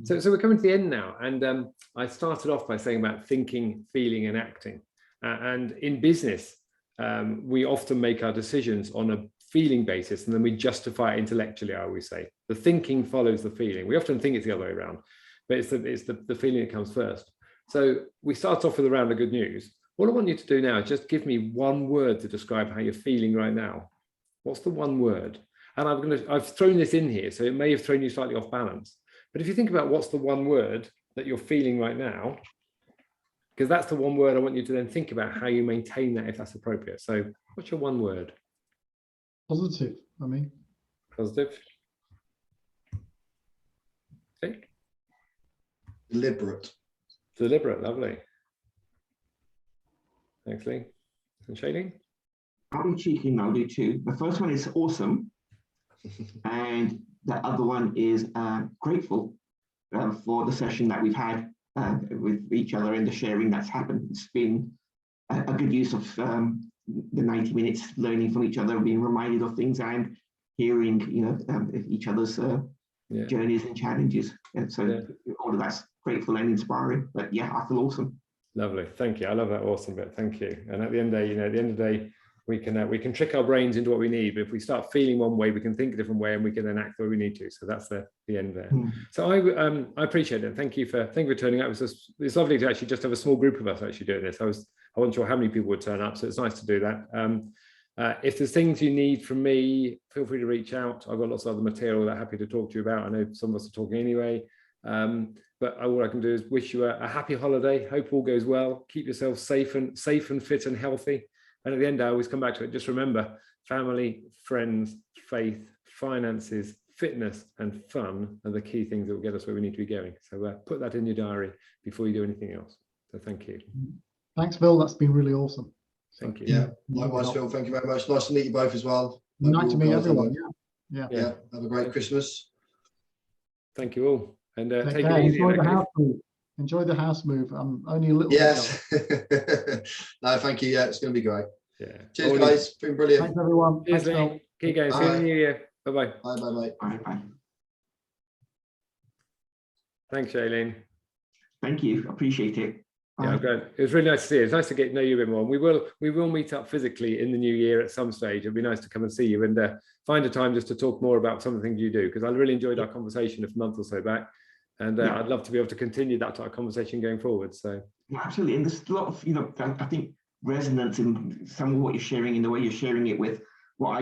So we're coming to the end now. And I started off by saying about thinking, feeling, and acting. And in business, we often make our decisions on a feeling basis, and then we justify it intellectually, I always say. The thinking follows the feeling. We often think it's the other way around, but it's the feeling that comes first. So we start off with a round of good news. All I want you to do now is just give me one word to describe how you're feeling right now. What's the one word? And I've thrown this in here, so it may have thrown you slightly off balance. But if you think about what's the one word that you're feeling right now, because that's the one word I want you to then think about how you maintain that if that's appropriate. So what's your one word? Positive, I mean. Positive. Okay. Deliberate. Deliberate, lovely. Thanks, Lee. And Shailene? I'll be cheeky and I'll do two. The first one is awesome. And the other one is grateful for the session that we've had with each other and the sharing that's happened. It's been a good use of the 90 minutes learning from each other, being reminded of things and hearing, each other's journeys and challenges. And so all of that's grateful and inspiring. But yeah, I feel awesome. Lovely, thank you. I love that awesome bit. Thank you. And at the end of the day, at the end of the day, we can trick our brains into what we need. But if we start feeling one way, we can think a different way, and we can then act the way we need to. So that's the end there. So I appreciate it. Thank you for turning up. It's lovely to actually just have a small group of us actually doing this. I wasn't sure how many people would turn up, so it's nice to do that. If there's things you need from me, feel free to reach out. I've got lots of other material that I'm happy to talk to you about. I know some of us are talking anyway. But all I can do is wish you a happy holiday. Hope all goes well. Keep yourself safe and fit and healthy. And at the end, I always come back to it. Just remember, family, friends, faith, finances, fitness, and fun are the key things that will get us where we need to be going. So put that in your diary before you do anything else. So thank you. Thanks, Phil. That's been really awesome. Thank you. Yeah, likewise, Phil. Thank you very much. Nice to meet you both as well. Nice to meet everyone. Yeah. Have a great Christmas. Thank you all. And take care. it easy. Enjoy the house move. I'm only a little Yes. No, thank you. Yeah, it's going to be great. Yeah. Cheers, guys. It's been brilliant. Thanks, everyone. Cheers, Thanks, Phil. Keep going. See you in the new year. Bye-bye. Bye. Bye. Thanks, Shailene. Thank you. Appreciate it. Yeah, great. It was really nice to see you. It's nice to get to know you a bit more. We will meet up physically in the new year at some stage. It'd be nice to come and see you and find a time just to talk more about some of the things you do, because I really enjoyed our conversation a month or so back, and I'd love to be able to continue that type of conversation going forward. So absolutely, and there's a lot of I think resonance in some of what you're sharing, in the way you're sharing it with what I